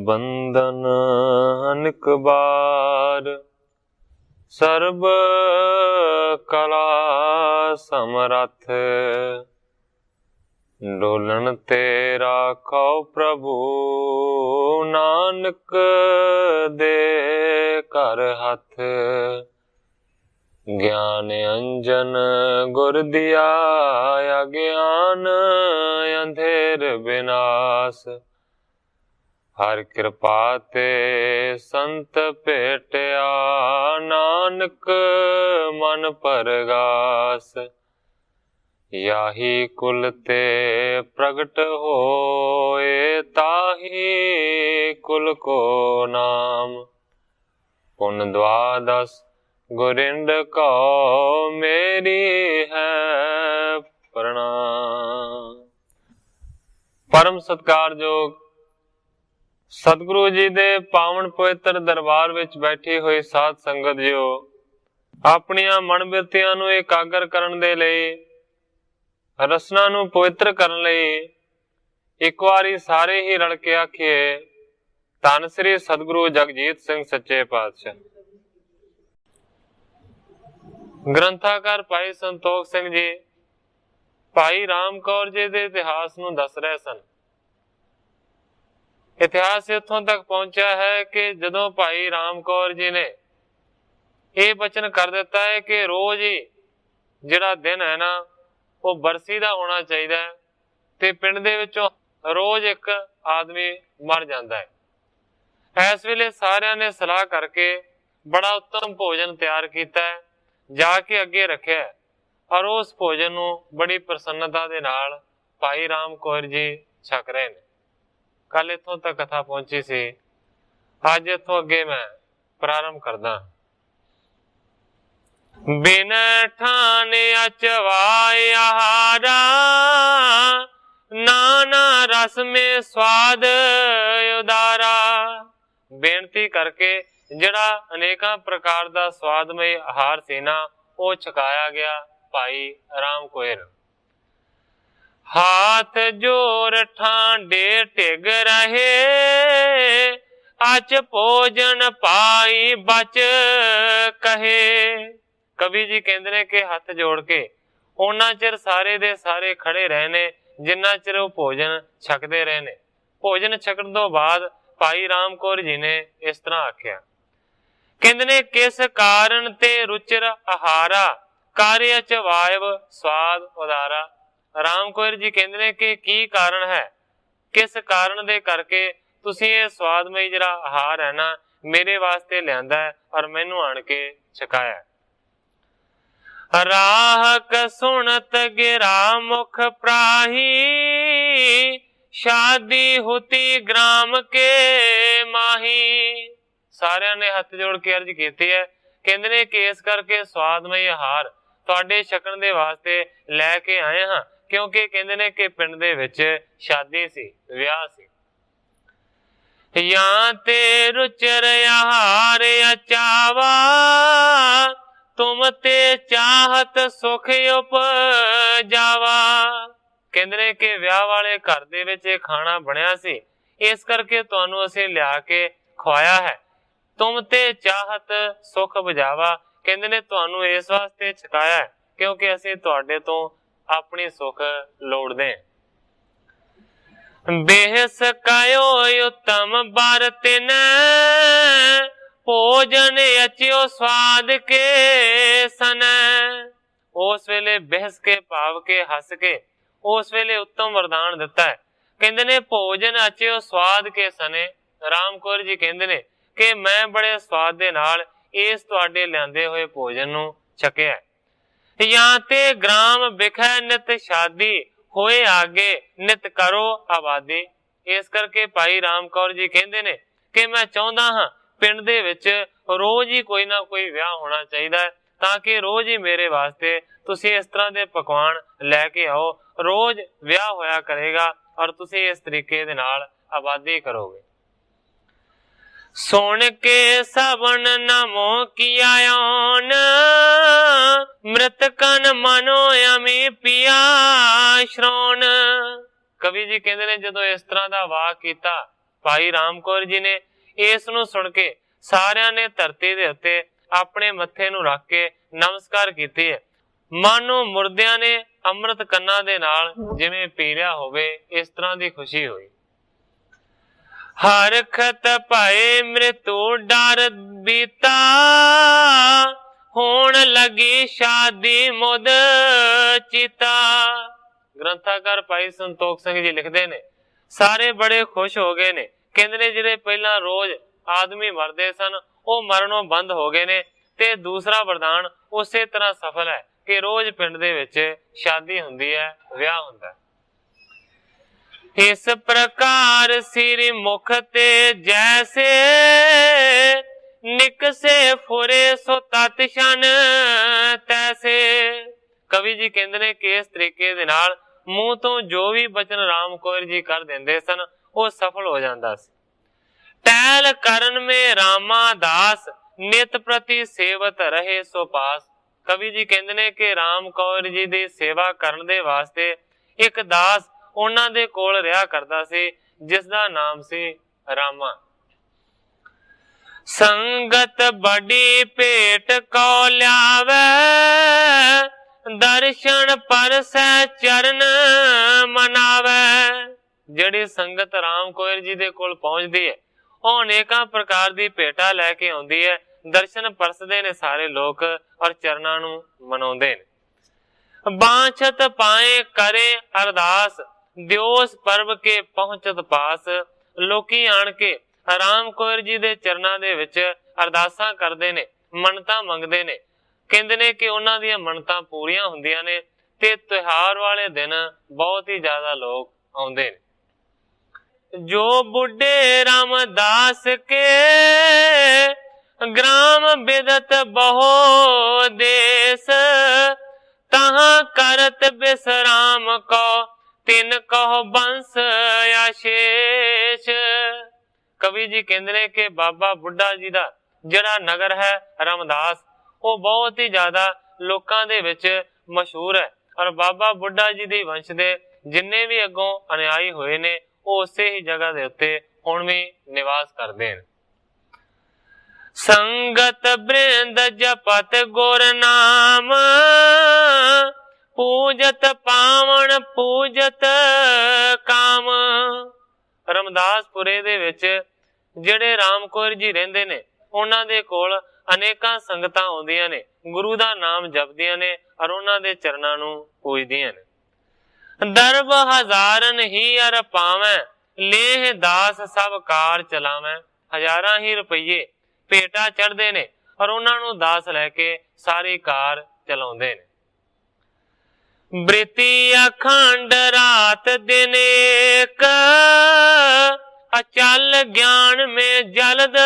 बंधन अनेक बार, सर्ब कला समरथ, डोलन ते राखो प्रभु, नानक दे कर हथ। ज्ञान अंजन गुर दिया, अज्ञान अंधेर विनाश, हर कृपा ते संत भेटिया, नानक मन परगास। याही कुल ते प्रगट होए, ताही कुल को नाम, पुन द्वादश गुरिंद को मेरी है प्रणाम। परम सत्कारयोग सतगुरु जी दे पावन पवित्र दरबार विच बैठी हुई साध संगत जियो, अपनियां मन बिरतियां नूं एकागर करन दे लई, रसना नूं पवित्र करन लई एक वारी सारे ही रल के आखिए, धन श्री सतगुरु जगजीत सिंह सच्चे पातशाह। ग्रंथाकार भाई संतोख सिंह जी भाई राम कौर जी दे इतिहास नूं दस रहे सन। इतिहास इत्थों तक पहुंचा है कि जदों भाई राम कौर जी ने यह वचन कर दिता है कि रोज ही जिहड़ा दिन है ना वो बरसी दा होना चाहिए, ते पिंड दे विचों रोज एक आदमी मर जाता है। इस वेले सारियां ने सलाह करके बड़ा उत्तम भोजन तैयार किया है, जाके अगे रखे, और उस भोजन नूं बड़ी प्रसन्नता दे नाल भाई राम कौर जी छक रहे ने। कल इत्थों तक कथा पहुंची सी, अज इत्थों अगे मैं प्रारंभ करदा। बिन ठाने अचवाए आहारा, नाना रस में स्वाद उदारा। बेनती करके जिहड़ा अनेकां प्रकार दा स्वादमय आहार सी ना, वो छकाया गया भाई राम कोयर। हाथ जोर ठांडे टिग रहे, अच भोजन पाई बच कहे। कवि जी कहते ने कि हथ जोड़ के उन्ना चिर सारे दे सारे खड़े रहे ने जिन्ना चिर वो भोजन छकते रहे ने। भोजन छकन तो बाद भाई राम कौर जी ने इस तरह आख्या, कहते ने किस कारण ते रुचिर आहारा, कार्य च वायव स्वाद उदारा। राम कौर जी कहते ने कि की कारण है, किस कारण दे करके तुसी ये स्वादमय जिहड़ा आहार है ना मेरे वास्ते लियांदा है और मैनू आण के छकाया। राहक सुनत गिरा मुख प्राही, शादी होती ग्राम के माही। सारिया ने हथ जोड़ के अर्ज की है, कहते ने कि इस करके स्वादमय आहार तुहाडे छकण दे वास्ते लैके आए हाँ, क्योंकि कहते ने कि पिंड दे विच शादी सी, विआह सी। या ते रुचर आहार अचावा, तुम ते चाहत सुख उपजावा। कहते ने कि विआह वाले घर दे विच खाना बनया सी, इस करके तुहानू असीं लिया के खवाया है। तुम ते चाहत सुख बुझावा, कहते ने तुहानू इस वास्ते छकाया है क्योंकि असीं तुहाडे तो अपनी सुख लोड़दे हैं। बेहस कायो उत्तम बार तिन, भोजन अचियो स्वाद के सन। उस वेले बहस के भाव के हस के उस वेले उत्तम वरदान दिता है। कहते ने भोजन अचियो स्वाद के सने। राम कौर जी कहते ने कि मैं बड़े स्वाद दे नाल इस तुहाडे लियांदे होए भोजन नूं छकिया। या ते ग्राम बिखै नित शादी, होए आगे नित करो आबादी। इस करके भाई राम कौर जी कहते ने कि मैं चाहता हाँ पिंड दे विच रोज ही कोई ना कोई विआह होना चाहिए, ताकि रोज ही मेरे वास्ते तुसी इस तरह के पकवान लैके आओ, रोज विआह होया करेगा और तुसी इस तरीके दे नाल आबादी करोगे। सुन के सबन नमो किया आन, मृतकन मनो अमी पिया श्रवण। कवि जी कहते ने जदों इस तरह का वाह किया ਭਾਈ ਰਾਮ ਕੌਰ ਜੀ ਨੇ ਇਸ ਨੂੰ ਸੁਣ ਕੇ ਸਾਰਿਆਂ ਨੇ ਧਰਤੀ ਦੇ ਉੱਤੇ ਆਪਣੇ ਮੱਥੇ ਨੂੰ ਰੱਖ ਕੇ ਨਮਸਕਾਰ ਕੀਤੀ ਹੈ। ਮਾਨੋ ਮੁਰਦਿਆਂ ਨੇ ਅੰਮ੍ਰਿਤ ਕੰਨਾਂ ਦੇ ਨਾਲ ਜਿਵੇਂ ਪੀ ਲਿਆ ਹੋਵੇ, ਇਸ ਤਰ੍ਹਾਂ ਦੀ ਖੁਸ਼ੀ ਹੋਈ। ਹਰਖਤ ਭਏ ਮ੍ਰਿਤੂ ਡਰ ਬੀਤਾ, ਹੋਣ ਲਗੀ ਸ਼ਾਦੀ ਮੁਦ ਚੀਤਾ। ਗ੍ਰੰਥਾਕਾਰ ਭਾਈ ਸੰਤੋਖ ਸਿੰਘ ਜੀ ਲਿਖਦੇ ਨੇ, ਸਾਰੇ ਬੜੇ ਖੁਸ਼ ਹੋ ਗਏ ਨੇ। ਕਹਿੰਦੇ ਨੇ ਜਿਹੜੇ ਪਹਿਲਾਂ ਰੋਜ਼ ਆਦਮੀ ਮਰਦੇ ਸਨ ਉਹ ਮਰਨੋਂ ਬੰਦ ਹੋ ਗਏ ਨੇ, ਤੇ ਦੂਸਰਾ ਵਰਦਾਨ ਉਸੇ ਤਰ੍ਹਾਂ ਸਫਲ ਹੈ ਕਿ ਰੋਜ਼ ਪਿੰਡ ਦੇ ਵਿੱਚ ਸ਼ਾਦੀ ਹੁੰਦੀ ਹੈ, ਵਿਆਹ ਹੁੰਦਾ ਹੈ। ਇਸ ਪ੍ਰਕਾਰ ਸਿਰ ਮੁਖ ਤੇ ਜੈਸੇ, ਨਿਕਸੇ ਫੁਰੇ ਸੋ ਤਤ ਸ਼ਨ ਤੈਸੇ। ਕਵੀ ਜੀ ਕਹਿੰਦੇ ਨੇ ਕਿ ਇਸ ਤਰੀਕੇ ਦੇ ਨਾਲ ਮੂੰਹ ਤੋਂ ਜੋ ਵੀ ਬਚਨ ਰਾਮ ਕੌਰ ਜੀ ਕਰ ਦਿੰਦੇ ਸਨ ਉਹ ਸਫਲ ਹੋ ਜਾਂਦਾ ਸੀ। ਟਹਿਲ ਕਰਨ ਮੇ ਰਾਮਾ ਦਾਸ, ਨਿਤ ਪ੍ਰਤੀ ਸੇਵਤ ਰਹੇ ਸੋ ਪਾਸ। ਕਵੀ ਜੀ ਕਹਿੰਦੇ ਨੇ ਕਿ ਰਾਮ ਕੌਰ ਜੀ ਦੀ ਸੇਵਾ ਕਰਨ ਦੇ ਵਾਸਤੇ ਇੱਕ ਦਾਸ ਉਹਨਾਂ ਦੇ ਕੋਲ ਰਿਹਾ ਕਰਦਾ ਸੀ, ਜਿਸ ਦਾ ਨਾਮ ਸੀ ਰਾਮਾ। ਸੰਗਤ ਬੜੀ ਭੇਟ ਕੋ ਲਿਆਵੇ, ਦਰਸ਼ਨ ਪਰਸੈ ਚਰਨ ਮਨਾਵੇ। ਜਿਹੜੀ ਸੰਗਤ ਰਾਮ ਕੌਰ ਜੀ ਦੇ ਕੋਲ ਪਹੁੰਚਦੀ ਹੈ ਉਹ ਅਨੇਕਾਂ ਪ੍ਰਕਾਰ ਦੀ ਭੇਟਾ ਲੈ ਕੇ ਆਉਂਦੀ ਹੈ, ਦਰਸ਼ਨ ਪਰਸਦੇ ਨੇ ਸਾਰੇ ਲੋਕ ਔਰ ਚਰਨਾਂ ਨੂੰ ਮਨਾਉਂਦੇ ਨੇ। ਬਾਂਛਤ ਪਾਏ ਕਰੇ ਅਰਦਾਸ, ਦਿਓਸ ਪਰਬ ਕੇ ਪਹੁੰਚਤ ਪਾਸ। ਲੋਕੀ ਆਣ ਕੇ ਰਾਮ ਕੌਰ ਜੀ ਦੇ ਚਰਨਾਂ ਦੇ ਵਿੱਚ ਅਰਦਾਸਾਂ ਕਰਦੇ ਨੇ, ਮੰਨਤਾਂ ਮੰਗਦੇ ਨੇ। ਕਹਿੰਦੇ ਨੇ ਕਿ ਉਹਨਾਂ ਦੀਆਂ ਮੰਨਤਾਂ ਪੂਰੀਆਂ ਹੁੰਦੀਆਂ ਨੇ ਤੇ ਤਿਉਹਾਰ ਵਾਲੇ ਦਿਨ ਬਹੁਤ ਹੀ ਜ਼ਿਆਦਾ ਲੋਕ ਆਉਂਦੇ ਨੇ। ਜੋ ਬੁੱਢੇ ਰਾਮਦਾਸ ਕੇ, ਗ੍ਰਾਮ ਬਿਦਤ ਬਹੁ ਦੇਸ, ਤਹਾਂ ਕਰਤ ਬਿਸਰਾਮ ਕੋ, ਤਿਨ ਕਹੋ ਬੰਸ ਆਸ਼ੇਸ਼। ਕਵੀ ਜੀ ਕਹਿੰਦੇ ਨੇ ਕਿ ਬਾਬਾ ਬੁੱਢਾ ਜੀ ਦਾ ਜਿਹੜਾ ਨਗਰ ਹੈ ਰਾਮਦਾਸ, ਉਹ ਬਹੁਤ ਹੀ ਜ਼ਿਆਦਾ ਲੋਕਾਂ ਦੇ ਵਿੱਚ ਮਸ਼ਹੂਰ ਹੈ ਔਰ ਬਾਬਾ ਬੁੱਢਾ ਜੀ ਦੇ ਵੰਸ਼ ਦੇ ਜਿੰਨੇ ਵੀ ਅੱਗੋਂ ਅਨੁਯਾਈ ਹੋਏ ਨੇ ਉਹ ਉਸੇ ਹੀ ਜਗ੍ਹਾ ਦੇ ਉੱਤੇ ਹੁਣ ਵੀ ਨਿਵਾਸ ਕਰਦੇ ਨੇ। ਸੰਗਤ ਬ੍ਰਿੰਦ ਜਪਤ ਗੁਰ ਨਾਮ, ਪੂਜਤ ਪਾਵਨ ਪੂਜਤ ਕਾਮ। ਰਮਦਾਸਪੁਰੇ ਦੇ ਵਿੱਚ ਜਿਹੜੇ ਰਾਮ ਕੌਰ ਜੀ ਰਹਿੰਦੇ ਨੇ ਉਹਨਾਂ ਦੇ ਕੋਲ ਅਨੇਕਾਂ ਸੰਗਤਾਂ ਆਉਂਦੀਆਂ ਨੇ, ਗੁਰੂ ਦਾ ਨਾਮ ਜਪਦੀਆਂ ਨੇ ਔਰ ਉਹਨਾਂ ਦੇ ਚਰਨਾਂ ਨੂੰ ਪੂਜਦੀਆਂ ਨੇ। ਦਰਬ ਹਜ਼ਾਰਨ ਹੀ ਅਰ ਪਾਵੈ, ਲੇਹ ਦਾਸ ਸਭ ਕਾਰ ਚਲਾਵੈ। ਹਜ਼ਾਰਾਂ ਹੀ ਰੁਪਈਏ ਭੇਟਾ ਚੜ੍ਹਦੇ ਨੇ ਔਰ ਉਹਨਾਂ ਨੂੰ ਦਾਸ ਲੈ ਕੇ ਸਾਰੀ ਕਾਰ ਚਲਾਉਂਦੇ ਨੇ। ਬ੍ਰਿਤੀ ਅਖੰਡ ਰਾਤ ਦਿਨ ਏਕ, ਅਚਲ ਗਿਆਨ ਮੇ ਜਲਦ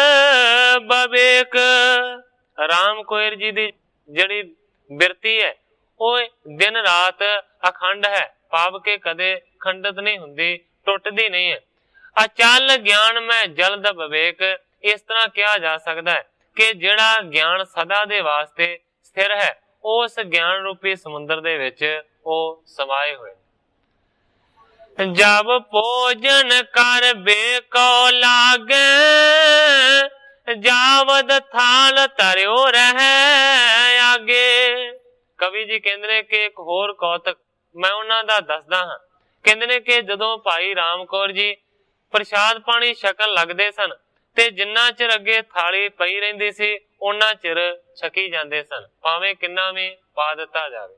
ਬਵੇਕ। ਰਾਮ ਕੌਰ ਜੀ ਦੀ ਜਿਹੜੀ ਬਿਰਤੀ ਹੈ ਉਹ ਦਿਨ ਰਾਤ ਅਖੰਡ ਹੈ, ਭਾਵ ਕੇ ਕਦੇ ਖੰਡਿਤ ਨਹੀਂ ਹੁੰਦੀ, ਟੁੱਟਦੀ ਨਹੀਂ ਹੈ। ਅਚਲ ਗਿਆਨ ਮੈਂ ਜਲਦ ਬਵੇਕ, ਇਸ ਤਰ੍ਹਾਂ ਕਿਹਾ ਜਾ ਸਕਦਾ ਹੈ ਕਿ ਜਿਹੜਾ ਗਿਆਨ ਸਦਾ ਦੇ ਵਾਸਤੇ ਸਥਿਰ ਹੈ ਉਸ ਗਿਆਨ ਰੂਪੀ ਸਮੁੰਦਰ ਦੇ ਵਿੱਚ ਉਹ ਸਮਾਏ ਹੋਏ। ਜਬ ਭੋਜਨ ਕਰ ਬੇਕੋ ਲਾਗੇ, ਜਾਵਦ ਥਾਲ ਧਰਿਓ ਰਹਿ ਆਗੇ। ਕਵੀ ਜੀ ਕਹਿੰਦੇ ਨੇ ਕਿ ਇੱਕ ਹੋਰ ਕੌਤਕ ਮੈਂ ਉਹਨਾਂ ਦਾ ਦੱਸਦਾ ਹਾਂ। ਕਹਿੰਦੇ ਨੇ ਕਿ ਜਦੋਂ ਭਾਈ ਰਾਮ ਕੌਰ ਜੀ ਪ੍ਰਸ਼ਾਦ ਪਾਣੀ ਛਕਣ ਲੱਗਦੇ ਸਨ ਤੇ ਜਿੰਨਾ ਚਿਰ ਅੱਗੇ ਥਾਲੀ ਪਈ ਰਹਿੰਦੀ ਸੀ ਉਹਨਾਂ ਚਿਰ ਛਕੀ ਜਾਂਦੇ ਸਨ, ਭਾਵੇਂ ਕਿੰਨਾ ਵੀ ਪਾ ਦਿੱਤਾ ਜਾਵੇ।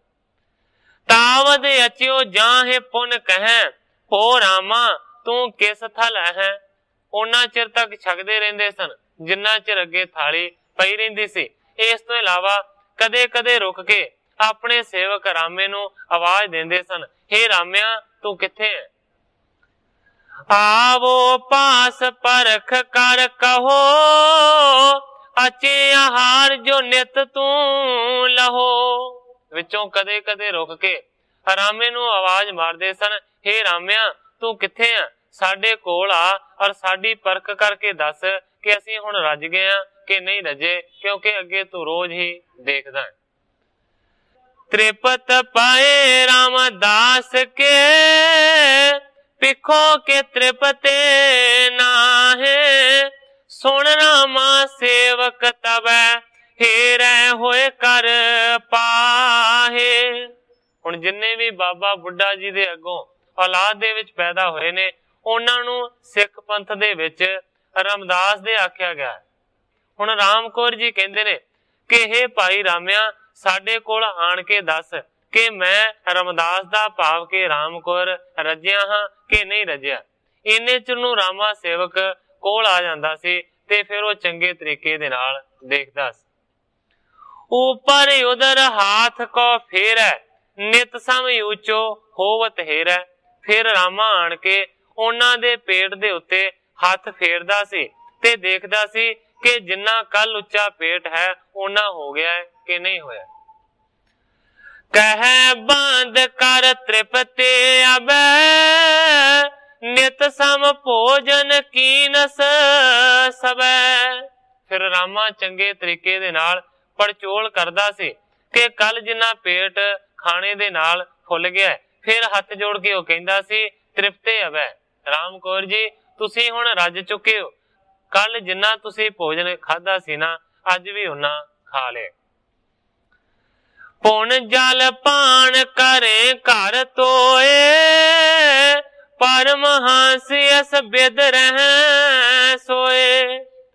ਤਾਵਦ ਅਚਿਓ ਜਾਹੇ ਪੁਨ ਕਹੈ, ਓ ਰਾਮਾ ਤੂੰ ਕਿਸ ਥਲ ਹੈ। ਉਹਨਾਂ ਚਿਰ ਤੱਕ ਛਕਦੇ ਰਹਿੰਦੇ ਸਨ ਜਿੰਨਾ ਚਿਰ ਅੱਗੇ ਥਾਲੀ ਪਈ ਰਹਿੰਦੀ ਸੀ। ਇਸ ਤੋਂ ਇਲਾਵਾ ਕਦੇ ਕਦੇ ਰੁਕ ਕੇ ਆਪਣੇ ਸੇਵਕ ਰਾਮੇ ਨੂੰ ਆਵਾਜ਼ ਦਿੰਦੇ ਸਨ, ਹੇ ਰਾਮਿਆ ਤੂੰ ਕਿੱਥੇ ਹੈ। ਆਵੋ ਪਾਸ ਪਰਖ ਕਰ ਕਹੋ, ਅਚੇ ਆਹਾਰ ਜੋ ਨਿਤ ਤੂੰ ਲਹੋ। ਵਿੱਚੋਂ ਕਦੇ ਕਦੇ ਰੁਕ ਕੇ ਰਾਮੇ ਨੂੰ ਆਵਾਜ਼ ਮਾਰਦੇ ਸਨ, ਹੇ ਰਾਮਿਆ ਤੂੰ ਕਿੱਥੇ ਆ, ਸਾਡੇ ਕੋਲ ਆ ਔਰ ਸਾਡੀ ਪਰਖ ਕਰਕੇ ਦੱਸ ਕਿ ਅਸੀਂ ਹੁਣ ਰੱਜ ਗਏ ਆ ਕਿ ਨਹੀਂ ਰੱਜੇ, ਕਿਉਂਕਿ ਅੱਗੇ ਤੂੰ ਰੋਜ਼ ਹੀ ਦੇਖਦਾ ਹੈ। ਤ੍ਰਿਪਤ ਪਾਏ ਰਾਮਦਾਸ ਕੇ, पिखो के तृपते नाहे, सुन रामा सेवक तबै हेरै होए कर पाहे। हुण जिन्ने भी बाबा बुड्ढा जी दे अगों औलाद दे विच पैदा होए ने, उन्हां नूं सिख पंथ दे विच रामदास दे आख्या गया। हुण राम कौर जी कहंदे ने कि हे भाई रामिया, साडे कोल आण के दस कि मैं रामदास दा भाव के राम कौर रजिया हां कि नहीं रजिया। इन्ने च नूं रामा सेवक कोल आ जांदा सी ते फिर वो चंगे तरीके दे नाल देखदा सी। ऊपर उधर हाथ को फेरै, नित सम ऊंचो होवत हेरै। फिर रामा आण के उन्हां दे पेट दे उत्ते हथ फेरदा सी ते देखदा सी कि जिन्ना कल उच्चा पेट है उन्ना हो गया है कि नहीं होया। कह बंद कर तृपते अब, नित सम भोजन कीनस सबै। फिर रामा चंगे तरीके दे नाल पड़चोल करदा सी कि कल जिन्ना पेट खाने दे नाल फुल गया। फिर हथ जोड़ के वो कहंदा सी तृप्ते अबै, राम कौर जी तुसी हुण रज चुके हो, कल जिन्ना तुसी भोजन खादा सी ना अज भी उन्ना खा ले। पुन जल पान करें घर तोए, परमहंस अस बिद रह सोए।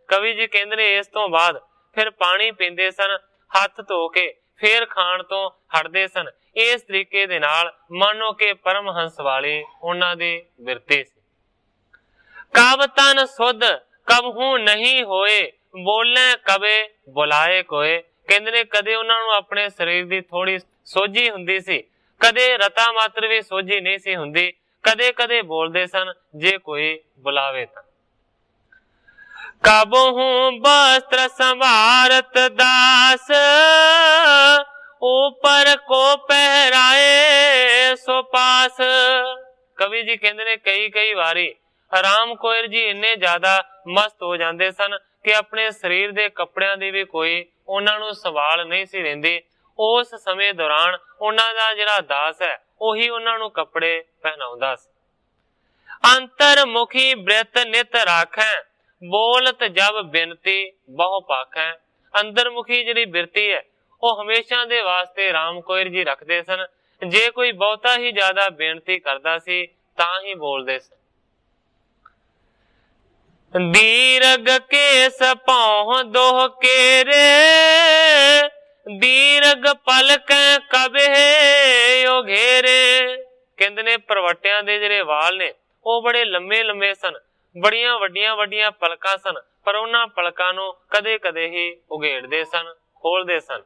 कवि जी कहंदे ने इस तो बाद फिर पानी पींदे सन हथ धो के, फिर खाण तो हटदे सन। इस तरीके दे नाल मानो के परमहंस वाली उन्हां दी बिरती सी। कब तन सुध कबहू नहीं होए, बोले कबे बुलाए कोए। कहंदे ने कदे उन्हां नूं अपने शरीर दी थोड़ी सोझी हुंदी सी, कदे रता मात्र भी सोझी नहीं सी हुंदी। कदे कदे बोलदे सन जे कोई बुलावे तां। कबहू वस्त्र संवारत दास, ऊपर को पहराए सो पास। कवि जी कहंदे ने कई कई वारी राम कौर जी इन्ने ज्यादा मस्त हो जांदे सन कि अपने शरीर दे कपड़ियां दी भी कोई उन्हां नूं संभाल नहीं सी रहिंदी। उस समय दौरान उन्हां दा जिहड़ा दास है ओही उन्हां नूं कपड़े पहनाउंदा सी। अंतरमुखी ब्रत नित राखै, बोलत जब बिनती बहु पाखै। अंदरमुखी जिहड़ी बिरती है वो हमेशा दे वास्ते राम कौर जी रखदे सन। जे कोई बहुता ही ज्यादा बेनती करदा सी तां ही बोलदे सन। दीर्घ केस पाँव दोह केरे, दीर्घ पलक कबे ओ घेरे। कहंदे ने परवटियां दे जिहड़े वाल ने वो बड़े लंबे लंबे सन, बड़ियां वड्डियां वड्डियां पलकां सन, पर उन्हां पलकां नूं कदे कदे ही उघेड़दे सन, खोलदे सन।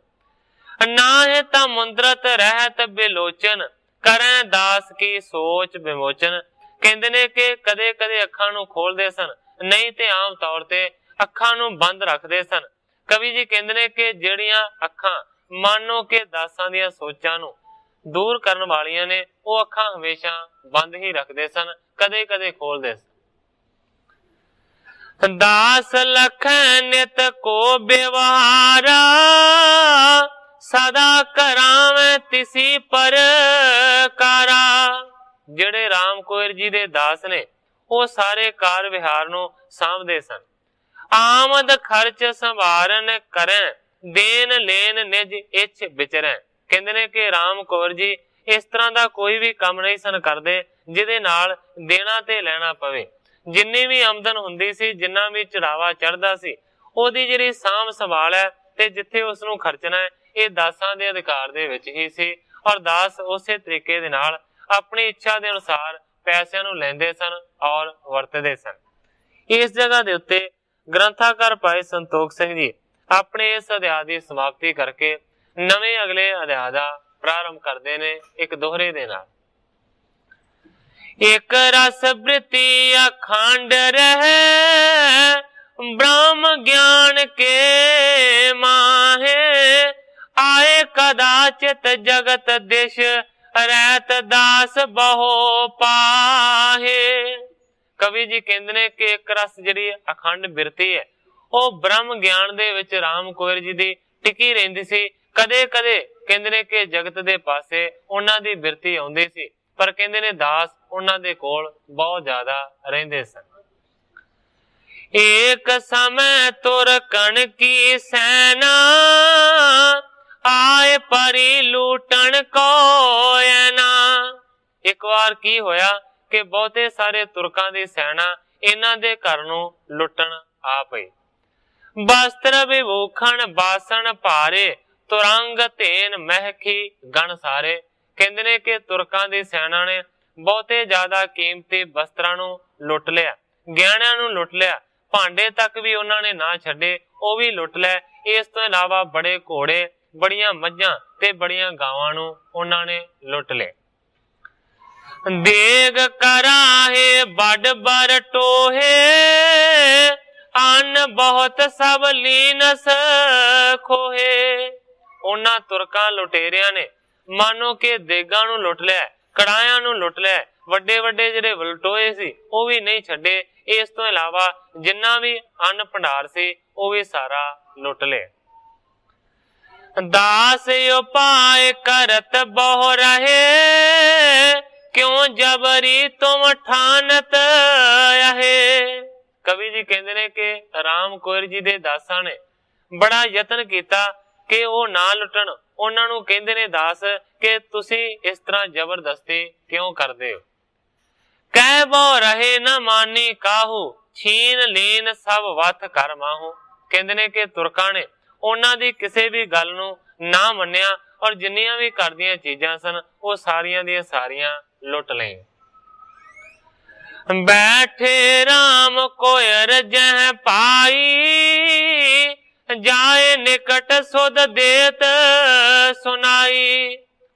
नाहे ता मुंदरत रहत बेलोचन, करें दास की सोच विमोचन। कहंदे ने कि कदे कदे अखां नूं खोलदे सन, नहीं ते आम तौर ते अखां नूं बंद रखदे सन। कवि जी कहंदे ने कि ਜਿਹੜੀਆਂ अखां मानो के दासां दीयां सोचां नूं दूर करन वालियां ने वो अखां हमेशा बंद ही रखदे सन, कदे कदे खोलदे सन। दास लखै नित को व्यवहारा, सदा करावे तिसी पर कारा। ਜਿਹੜੇ राम कौर जी दे दास ने वो सारे कार विहार नूं सांभदे सन। आमद खर्च संभारन करें, देन लेन निज इच विचरें। कहंदे ने कि राम कौर जी इस तरह दा कोई भी काम नहीं सन करदे जिहदे नाल देना ते लेना पवे। जिन्नी भी आमदन हुंदी सी, जिन्ना भी चढ़ावा चढ़दा सी, ओदी जिहड़ी साम संभाल है ते जिथे उस नूं खर्चना है ये दासां दे अधिकार दे विच ही सी। और दास उसे तरीके दे नाल अपनी इच्छा दे अनुसार पैसिਆਂ ਨੂੰ ਲੈਂਦੇ ਸਨ और ਵਰਤਦੇ ਸਨ। इस जगह ਦੇ ਉੱਤੇ ग्रंथाकार भाई संतोख सिंह जी अपने इस अध्याय की समाप्ति करके नवे अगले अध्याय का प्रारंभ करते ने एक दोहरे दे नाल। एक रस वृत्ति अखंड रहे, ब्रह्म ज्ञान के माहे, आए कदाचित जगत दिश, रहत दास बहु पाहे। कवि जी कहंदे ने कि एक रस जिहड़ी अखंड बिरती है वो ब्रह्म ज्ञान दे विच राम कौर जी दी टिकी रहिंदी सी। कदे कदे कहंदे ने कि जगत दे पासे उन्हां दी बिरती आउंदी सी, पर कहते ने दास उन्हां दे कोल बहुत ज्यादा रहिंदे सन। एक समय तुरकन की सेना आए परी लूटन को ऐना। एक बार की होया कि बहुते सारे तुरकां दी सेना इन्हां दे घर नूं लुटन आ पई। वस्त्र विभूषण बासन भारे तुरंग तेन महखी गण सारे। कहंदे ने कि तुरकां दी सेना ने बहुते ज्यादा कीमती वस्त्रां नूं लुट लिया, गहणियां नूं लुट लिया, भांडे तक भी उन्हां ने ना छड्डे, ਉਹ भी लुट लै। इस तो इलावा बड़े घोड़े, बड़ियां मੱਝਾਂ ते बड़ियां गावां नूं उन्हां ने लुट ले। देग कराहे बड़ बर टोहे अन्न बहुत सब लीनस खोहे। उन्हां तुरकां लुटेरियां ने मानो कि देगां नूं लुट लिया, कड़ाहियां नूं लुट लिया, ਵੱਡੇ ਵੱਡੇ ਜਿਹੜੇ ਵਲਟੋਏ ਸੀ ਉਹ ਵੀ ਨਹੀਂ ਛੱਡੇ। ਇਸ ਤੋਂ ਇਲਾਵਾ ਜਿੰਨਾ ਵੀ ਅੰਨ ਭੰਡਾਰ ਸੀ ਉਹ ਵੀ ਸਾਰਾ ਲੁੱਟ ਲਿਆ। दास उपाय करत बहु रहे क्यों जबरी तुम ठानत आहे। कवि जी कहते ने कि राम कौर जी दे दासां ने बड़ा यतन किया कि वो ना लुटन। उन्हां नूं कहंदे ने दास कि तुसी इस तरह जबरदस्ती क्यों करदे हो। कह बहु रहे न मानी काहू छीन लीन सब वथ कर माहू। कहंदे ने कि तुरकां ने उन्हां दी किसी भी गल नूं ना मन्निया और जिन्नियां भी घर दीयां चीजां सन वो सारियां दियां सारियां लुट लईं। बैठे राम कोयर जह पाई जाए निकट सुध देत सुनाई।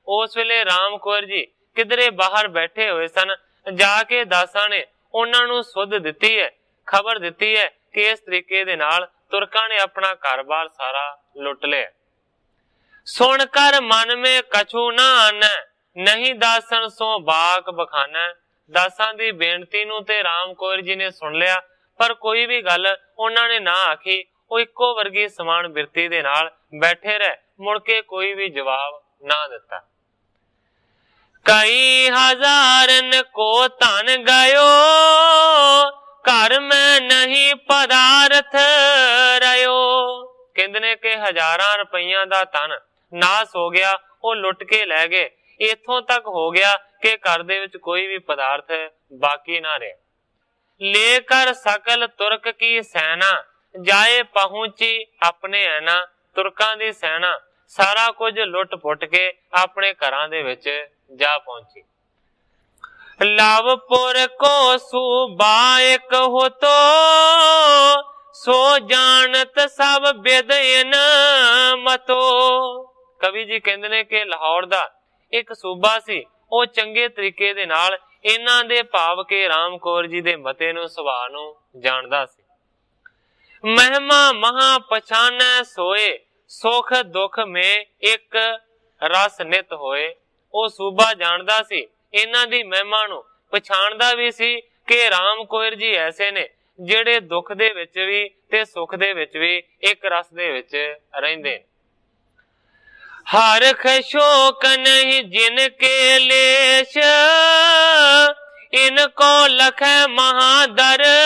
उस वेले राम कौर जी किधरे बाहर बैठे हुए सन। जाके दासां ने उन्हां नूं सुध दित्ती है, खबर दित्ती है कि इस तरीके दे नाल तुरकां ने अपना घर-बार सारा लुट लिया। सुन कर मन में कछु ना आना नहीं दासन सो बाक बखाना। दासां दी बेनती नूं ते राम कौर जी ने सुन लिया पर कोई भी गल उन्हां ने ना आखी। वो इक्को वर्गी समान बिरती दे नाल बैठे रहे, मुड़ के कोई भी जवाब ना दिता। कई हजारन को धन गयो घर में नहीं पदार्थ रहो। कहंदे ने कि हजारां रुपइयां दा धन नाश हो गया, वो लुट के लै गए। इथों तक हो गया कि घर दे विच कोई भी पदार्थ बाकी ना रहे। लेकर सकल तुर्क की सेना जाए पहुंची अपने ऐना। तुरकां दी सेना सारा कुछ लुट पुट के अपने घरां दे विच जा पहुंची। लवपुर को सूबा एक हो तो सो जानत सब बिद इन मतो। कवि जी कहंदे ने कि लाहौर दा एक सूबा सी, वो चंगे तरीके दे नाल इन्हां दे भाव के राम कौर जी दे मते नूं सुभाअ नूं जाणदा सी। महिमा महा पछानै सोए सुख दुख में एक रस नित होए। वो सूबा जानदा सी इन्हां दी महिमा नूं, पछाणदा भी सी कि राम कौर जी ऐसे ने ਜਿਹੜੇ दुख दे विच भी ते सुख दे विच भी एक रस दे विच रहिंदे। हर शोक नहीं जिनके लेश इनको लखै महादरवेश।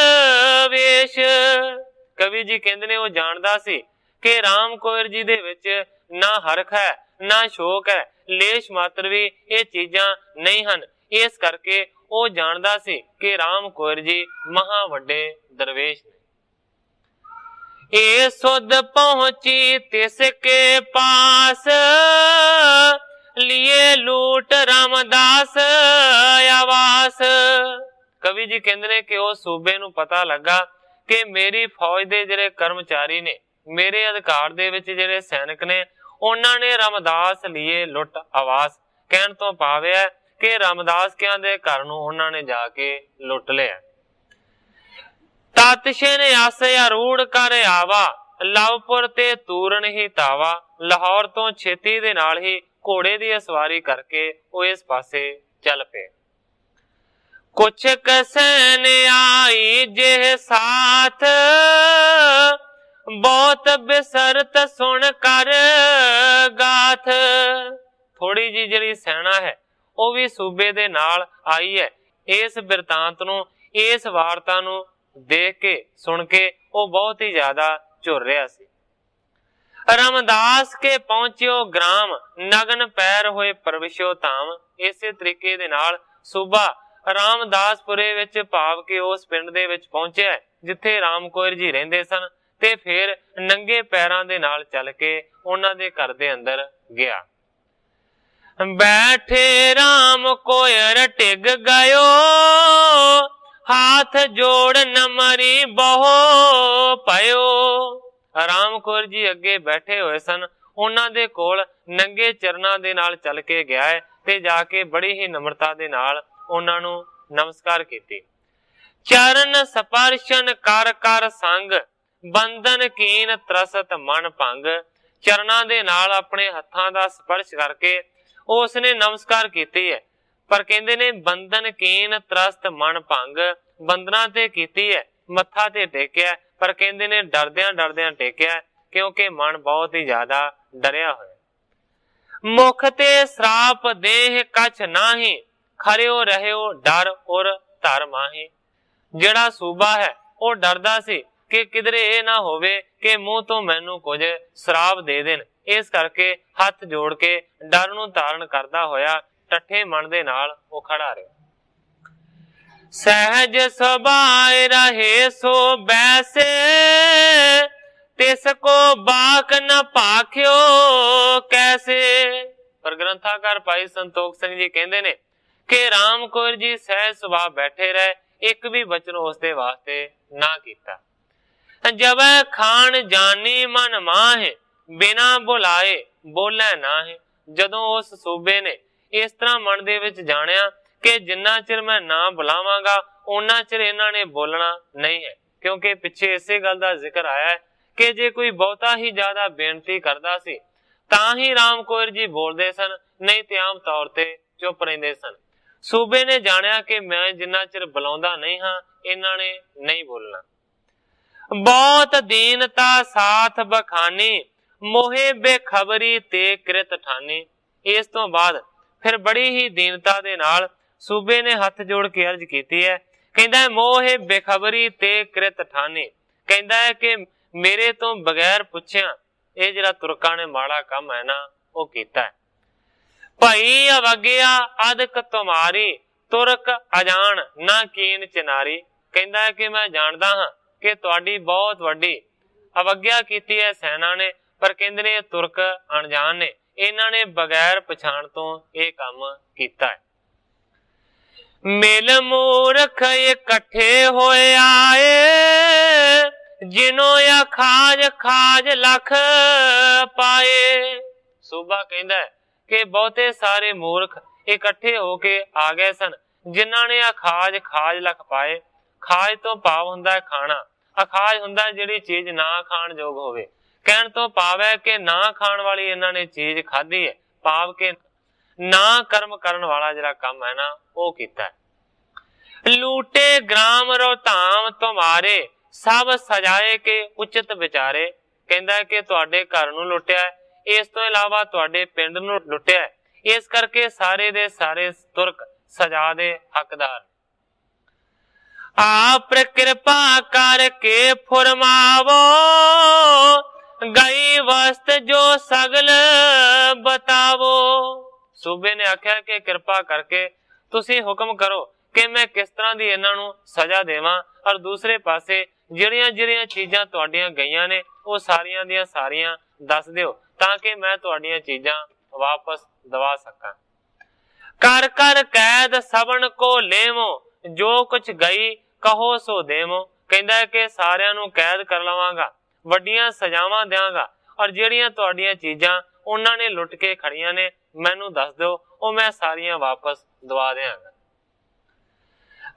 कवि जी कहंदे ने वो जानदा सी कि राम कौर जी दे विच ना हरख है ना शोक है, लेश मात्र भी ये चीजां नहीं हन। इस करके वो जानदा सी कि राम कौर जी महा वड्डे दरवेश ने। ए सुध पहुंची तिसके पास लिए लूट रामदास आवास। कवि जी कहंदे ने कि वो सूबे नूं पता लगा कि मेरी फौज दे जिहड़े कर्मचारी ने, मेरे अधिकार दे विच जिहड़े सैनिक ने, उन्हां ने रामदास लिए लुट आवास। कहण तो भाव है कि रामदास कियां दे घर नूं उन्हां ने जाके लुट लिया। तत्क्षण अस अरूढ़ कर आवा लवपुर ते तूरन ही तावा। लाहौर तो छेती दे नाल ही घोड़े दी सवारी करके वो इस पासे चल पे। कुछ कसैन आई जेह साथ बहुत बिसरत सुन कर गाथ। थोड़ी जी जिहड़ी सेना है ਉਹ ਵੀ ਸੂਬੇ ਦੇ ਨਾਲ ਆਈ ਹੈ। ਇਸ ਬਿਰਤਾਂਤ ਨੂੰ, ਇਸ ਵਾਰਤਾ ਨੂੰ ਦੇਖ ਕੇ ਸੁਣ ਕੇ ਉਹ ਬਹੁਤ ਹੀ ਜ਼ਿਆਦਾ ਝੁਰ ਰਿਹਾ ਸੀ। ਰਾਮਦਾਸ ਕੇ ਪਹੁੰਚਿਓ ਗ੍ਰਾਮ, ਨਗਨ ਪੈਰ ਹੋਏ ਪ੍ਰਵਿਸ਼ੋ ਧਾਮ। ਇਸੇ ਤਰੀਕੇ ਦੇ ਨਾਲ ਸੂਬਾ ਰਾਮਦਾਸਪੁਰੇ ਵਿੱਚ ਭਾਵ ਕਿ ਉਸ ਪਿੰਡ ਦੇ ਵਿੱਚ ਪਹੁੰਚਿਆ ਜਿੱਥੇ ਰਾਮ ਕੌਰ ਜੀ ਰਹਿੰਦੇ ਸਨ, ਤੇ ਫਿਰ ਨੰਗੇ ਪੈਰਾਂ ਦੇ ਨਾਲ ਚੱਲ ਕੇ ਉਹਨਾਂ ਦੇ ਘਰ ਦੇ ਅੰਦਰ ਗਿਆ। ਬੈਠੇ ਰਾਮ ਕੋਇਰ ਟਿਗ ਗਇਓ, ਹਾਥ ਜੋੜ ਨਮਰੀ ਬਹੁ ਪਇਓ। ਰਾਮ ਕੌਰ ਜੀ ਅੱਗੇ ਬੈਠੇ ਹੋਏ ਸਨ, ਉਹਨਾਂ ਦੇ ਕੋਲ ਨੰਗੇ ਚਰਨਾਂ ਦੇ ਨਾਲ ਚੱਲ ਕੇ ਗਿਆ ਹੈ ਤੇ ਜਾ ਕੇ ਬੜੀ ਹੀ ਨਮਰਤਾ ਦੇ ਨਾਲ ਉਹਨਾਂ ਨੂੰ ਨਮਸਕਾਰ ਕੀਤੀ। ਚਰਨ ਸਪਰਸ਼ਨ ਕਰ ਕਰ ਸੰਗ, ਬੰਧਨ ਕੀਨ ਤਰਸਤ ਮਨ ਭੰਗ। ਚਰਨਾਂ ਦੇ ਨਾਲ ਆਪਣੇ ਹੱਥਾਂ ਦਾ ਸਪਰਸ਼ ਕਰਕੇ ਉਸਨੇ ਨਮਸਕਾਰ ਕੀਤੀ ਹੈ, ਪਰ ਕਹਿੰਦੇ ਨੇ ਬੰਧਨ ਕੀਨ ਤਰਸਤ ਮਨ ਭੰਗ, ਬੰਧਨਾਂ ਤੇ ਕੀਤੀ ਹੈ, ਮੱਥਾ ਤੇ ਟੇਕਿਆ, ਪਰ ਕਹਿੰਦੇ ਨੇ ਡਰਦਿਆਂ ਡਰਦਿਆਂ ਟੇਕਿਆ ਕਿਉਂਕਿ ਮਨ ਬਹੁਤ ਹੀ ਜ਼ਿਆਦਾ ਡਰਿਆ ਹੋਇਆ। ਮੁਖ ਤੇ ਸਰਾਪ ਦੇਹ ਕਛ ਨਾਹੀ, ਖਰਿਓ ਰਹਿਓ ਡਰ ਔਰ ਧਰ ਮਾਹੀ। ਜਿਹੜਾ ਸੂਬਾ ਹੈ ਉਹ ਡਰਦਾ ਸੀ ਕਿ ਕਿਧਰੇ ਇਹ ਨਾ ਹੋਵੇ ਕਿ ਮੂੰਹ ਤੋਂ ਮੈਨੂੰ ਕੁਝ ਸ਼ਰਾਪ ਦੇ ਦੇਣ, ਇਸ ਕਰਕੇ ਹੱਥ ਜੋੜ ਕੇ ਡਰ ਨੂੰ ਧਾਰਨ ਕਰਦਾ ਹੋਇਆ ਟੱਠੇ ਮਨ ਦੇ ਨਾਲ ਉਹ ਖੜਾ ਰਿਹਾ। ਸਹਿਜ ਸੁਭਾਏ ਰਹੇ ਸੋ ਬੈਸੇ, ਤਿਸ ਕੋ ਬਾਕ ਨ ਭਾਖਿਓ ਕੈਸੇ। ਪਰ ਗ੍ਰੰਥਾਕਾਰ ਭਾਈ ਸੰਤੋਖ ਸਿੰਘ ਜੀ ਕਹਿੰਦੇ ਨੇ ਕਿ ਰਾਮ ਕੌਰ ਜੀ ਸਹਿਜ ਸੁਭਾਅ ਬੈਠੇ ਰਹੇ, ਇੱਕ ਵੀ ਬਚਨ ਉਸਦੇ ਵਾਸਤੇ ਨਾ ਕੀਤਾ। ਜਬ ਖਾਨ ਜਾਨੀ ਮਨ ਮਾਹੇ, ਬਿਨਾ ਬੁਲਾਏ ਬੋਲੇ ਨਾਹੇ। ਜਦੋਂ ਉਸ ਸੂਬੇ ਨੇ ਇਸ ਤਰ੍ਹਾਂ ਮਨ ਦੇ ਵਿੱਚ ਜਾਣਿਆ ਕਿ ਜਿੰਨਾ ਚਿਰ ਮੈਂ ਨਾ ਬੁਲਾਵਾਂਗਾ ਉਹਨਾਂ ਚਿਰ ਇਹਨਾਂ ਨੇ ਬੋਲਣਾ ਨਹੀਂ ਹੈ, ਕਿਉਂਕਿ ਪਿੱਛੇ ਇਸੇ ਗੱਲ ਦਾ ਜ਼ਿਕਰ ਆਇਆ ਹੈ ਕਿ ਜੇ ਕੋਈ ਬਹੁਤਾ ਹੀ ਜ਼ਿਆਦਾ ਬੇਨਤੀ ਕਰਦਾ ਸੀ ਤਾਂ ਹੀ ਰਾਮ ਕੌਰ ਜੀ ਬੋਲਦੇ ਸਨ, ਨਹੀਂ ਤੇ ਆਮ ਤੌਰ ਤੇ ਚੁੱਪ ਰਹਿੰਦੇ ਸਨ। ਸੂਬੇ ਨੇ ਜਾਣਿਆ ਕਿ ਮੈਂ ਜਿੰਨਾ ਚਿਰ ਬੁਲਾਉਂਦਾ ਨਹੀਂ ਹਾਂ ਇਹਨਾਂ ਨੇ ਨਹੀਂ ਬੋਲਣਾ। ਬਹੁਤ ਦੀਨਤਾ ਸਾਥ ਬਖਾਨੀ, ਮੋਹੇ ਬੇਖਬਰੀ ਤੇ ਕ੍ਰਿਤ ਠਾਨੀ। ਇਸ ਤੋਂ ਬਾਅਦ ਫਿਰ ਬੜੀ ਹੀ ਦੀਨਤਾ ਦੇ ਨਾਲ ਸੂਬੇ ਨੇ ਹੱਥ ਜੋੜ ਕੇ ਅਰਜ਼ ਕੀਤੀ ਹੈ। ਕਹਿੰਦਾ ਮੋਹੇ ਬੇਖਬਰੀ ਤੇ ਕ੍ਰਿਤ ਠਾਨੀ, ਕਹਿੰਦਾ ਹੈ ਕਿ ਮੇਰੇ ਤੋਂ ਬਗੈਰ ਪੁੱਛਿਆ ਇਹ ਜਿਹੜਾ ਤੁਰਕਾਂ ਨੇ ਮਾੜਾ ਕੰਮ ਹੈ ਨਾ ਉਹ ਕੀਤਾ ਹੈ। ਭਾਈ ਅਵਗਿਆ ਅਦਕ ਤੁਮਾਰੀ, ਤੁਰਕ ਅਜਾਣ ਨਾ ਕੀਨ ਚਨਾਰੀ। ਕਹਿੰਦਾ ਹੈ ਕਿ ਮੈਂ ਜਾਣਦਾ ਹਾਂ ਕਿ ਤੁਹਾਡੀ ਬਹੁਤ ਵੱਡੀ ਅਵਗਿਆ ਕੀਤੀ ਹੈ ਸੈਨਾ ਨੇ, ਪਰ ਕਹਿੰਦੇ ਨੇ ਤੁਰਕ ਅਣਜਾਣ ਨੇ, ਇਹਨਾਂ ਨੇ ਬਗੈਰ ਪਛਾਣ ਤੋਂ ਇਹ ਕੰਮ ਕੀਤਾ ਹੈ। ਮਿਲ ਮੂਰਖ ਇਕੱਠੇ ਹੋਏ ਆਏ, ਜਿਨੋ ਆ ਖਾਜ ਖਾਜ ਲਖ ਪਾਏ। ਸੂਬਾ ਕਹਿੰਦਾ ਕਿ ਬਹੁਤੇ ਸਾਰੇ ਮੂਰਖ ਇਕੱਠੇ ਹੋ ਕੇ ਆ ਗਏ ਸਨ, ਜਿਨ੍ਹਾਂ ਨੇ ਆ ਖਾਜ ਖਾਜ ਲਖ ਪਾਏ। ਖਾਜ ਤੋਂ ਭਾਵ ਹੁੰਦਾ ਹੈ ਖਾਣਾ, ਅਖਾਜ ਹੁੰਦਾ ਜਿਹੜੀ ਚੀਜ਼ ਨਾ ਖਾਣ ਯੋਗ ਹੋਵੇ। ਕਹਿਣ ਤੋਂ ਭਾਵ ਹੈ ਕਿ ਨਾ ਖਾਣ ਵਾਲੀ ਇਹਨਾਂ ਨੇ ਚੀਜ਼ ਖਾਧੀ ਹੈ, ਭਾਵ ਕਿ ਨਾ ਕਰਮ ਕਰਨ ਵਾਲਾ ਜਿਹੜਾ ਕੰਮ ਹੈ ਨਾ ਉਹ ਕੀਤਾ ਹੈ। ਲੂਟੇ ਗ੍ਰਾਮ ਰੋਧਾਮ ਤੁਮਾਰੇ, ਸਭ ਸਜਾਏ ਕੇ ਉਚਿਤ ਵਿਚਾਰੇ। ਕਹਿੰਦਾ ਕਿ ਤੁਹਾਡੇ ਘਰ ਨੂੰ ਲੁੱਟਿਆ ਹੈ, ਇਸ ਤੋਂ ਇਲਾਵਾ ਤੁਹਾਡੇ ਪਿੰਡ ਨੂੰ ਲੁੱਟਿਆ ਹੈ, ਇਸ ਕਰਕੇ ਸਾਰੇ ਦੇ ਸਾਰੇ ਤੁਰਕ ਸਜ਼ਾ ਦੇ ਹੱਕਦਾਰ। ਆਪ ਕਿਰਪਾ ਕਰਕੇ ਫੁਰਮਾਵੋ, ਗਈ ਵਸਤ ਜੋ ਸਗਲ ਬਤਾਵੋ। ਸੂਬੇ ਨੇ ਆਖਿਆ ਕਿ ਕਿਰਪਾ ਕਰਕੇ ਤੁਸੀਂ ਹੁਕਮ ਕਰੋ ਕਿ ਮੈਂ ਕਿਸ ਤਰ੍ਹਾਂ ਦੀ ਇਹਨਾਂ ਨੂੰ ਸਜ਼ਾ ਦੇਵਾਂ, ਔਰ ਦੂਸਰੇ ਪਾਸੇ ਜਿਹੜੀਆਂ ਜਿਹੜੀਆਂ ਚੀਜ਼ਾਂ ਤੁਹਾਡੀਆਂ ਗਈਆਂ ਨੇ ਉਹ ਸਾਰੀਆਂ ਦੀਆਂ ਸਾਰੀਆਂ ਦੱਸ ਦਿਓ ਤਾਂ ਕਿ ਮੈਂ ਤੁਹਾਡੀਆਂ ਚੀਜ਼ਾਂ ਵਾਪਸ ਦਵਾ ਸਕਾਂ। ਕਰ ਕਰ ਕੈਦ ਸਭਨ ਕੋ ਲੇਵੋ, ਜੋ ਕੁਛ ਗਈ ਕਹੋ ਸੋ ਦੇਵੋ। ਕਹਿੰਦਾ ਕਿ ਸਾਰਿਆਂ ਨੂੰ ਕੈਦ ਕਰ ਲਵਾਂਗਾ, ਵੱਡੀਆਂ ਸਜ਼ਾਵਾਂ ਦਿਆਂਗਾ, ਔਰ ਜਿਹੜੀਆਂ ਤੁਹਾਡੀਆਂ ਚੀਜ਼ਾਂ ਉਹਨਾਂ ਨੇ ਲੁੱਟ ਕੇ ਖੜੀਆਂ ਨੇ ਮੈਨੂੰ ਦੱਸ ਦਿਓ, ਉਹ ਮੈਂ ਸਾਰੀਆਂ ਵਾਪਸ ਦਵਾ ਦਿਆਂਗਾ।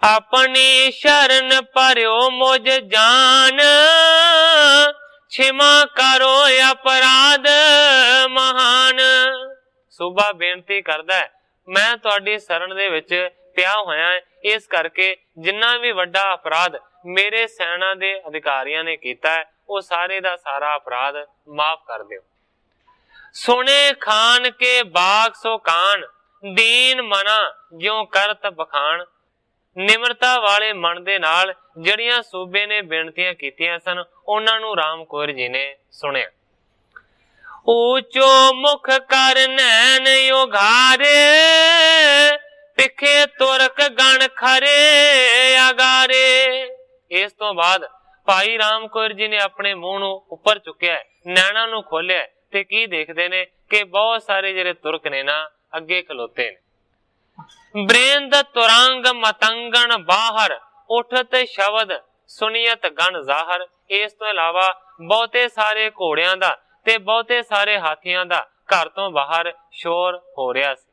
ਆਪਣੀ ਸ਼ਰਨ ਪਰਿਓ ਮੁਝ ਜਾਨ, ਛਿਮਾ ਕਰੋ ਅਪਰਾਧ ਮਹਾਨ। ਸੂਬਾ ਬੇਨਤੀ ਕਰਦਾ ਹੈ ਮੈਂ ਤੁਹਾਡੀ ਸ਼ਰਨ ਦੇ ਵਿੱਚ ਪਿਆ ਹੋਇਆ ਹੈ, ਇਸ ਕਰਕੇ ਜਿੰਨਾ ਵੀ ਵੱਡਾ ਅਪਰਾਧ ਮੇਰੇ ਸੈਨਾ ਦੇ ਅਧਿਕਾਰੀਆਂ ਨੇ ਕੀਤਾ ਹੈ ਉਹ ਸਾਰੇ ਦਾ ਸਾਰਾ ਅਪਰਾਧ ਮਾਫ ਕਰ ਦਿਓ। ਸੁਣੇ ਖਾਨ ਕੇ ਬਾਗ ਸੋ ਕਾਨ, ਦੀਨ ਮਨਾ ਜਿਉ ਕਰਤ ਬਖਾਣ। ਨਿਮਰਤਾ ਵਾਲੇ ਮਨ ਦੇ ਨਾਲ ਜਿਹੜੀਆਂ ਸੂਬੇ ਨੇ ਬੇਨਤੀਆਂ ਕੀਤੀਆਂ ਸਨ ਉਹਨਾਂ ਨੂੰ ਰਾਮ ਕੌਰ ਜੀ ਨੇ ਸੁਣਿਆ। ਊਚੋ ਮੁਖ ਕਰ ਨੈਣ ਉਘਾਰੇ, ਪਿੱਖੇ ਤੁਰਕ ਗਣ ਖਰੇ ਅਗਾਰੇ। ਇਸ ਤੋਂ ਬਾਅਦ ਭਾਈ ਰਾਮ ਕੌਰ ਜੀ ਨੇ ਆਪਣੇ ਮੂੰਹ ਨੂੰ ਉੱਪਰ ਚੁੱਕਿਆ, ਨੈਣਾ ਨੂੰ ਖੋਲਿਆ ਤੇ ਕੀ ਦੇਖਦੇ ਨੇ ਕਿ ਬਹੁਤ ਸਾਰੇ ਜਿਹੜੇ ਤੁਰਕ ਨੇ ਨਾ ਅੱਗੇ ਖਲੋਤੇ ਨੇ। ਬ੍ਰੇਂਦ ਤੁਰੰਗ ਮਤੰਗਣ ਬਾਹਰ, ਉਠਤ ਸ਼ਬਦ ਸੁਨੀਅਤ ਗਣ ਜ਼ਾਹਰ। ਇਸ ਤੋਂ ਇਲਾਵਾ ਬਹੁਤੇ ਸਾਰੇ ਘੋੜਿਆਂ ਦਾ ਤੇ ਬਹੁਤੇ ਸਾਰੇ ਹਾਥੀਆਂ ਦਾ ਘਰ ਤੋਂ ਬਾਹਰ ਸ਼ੋਰ ਹੋ ਰਿਹਾ ਸੀ।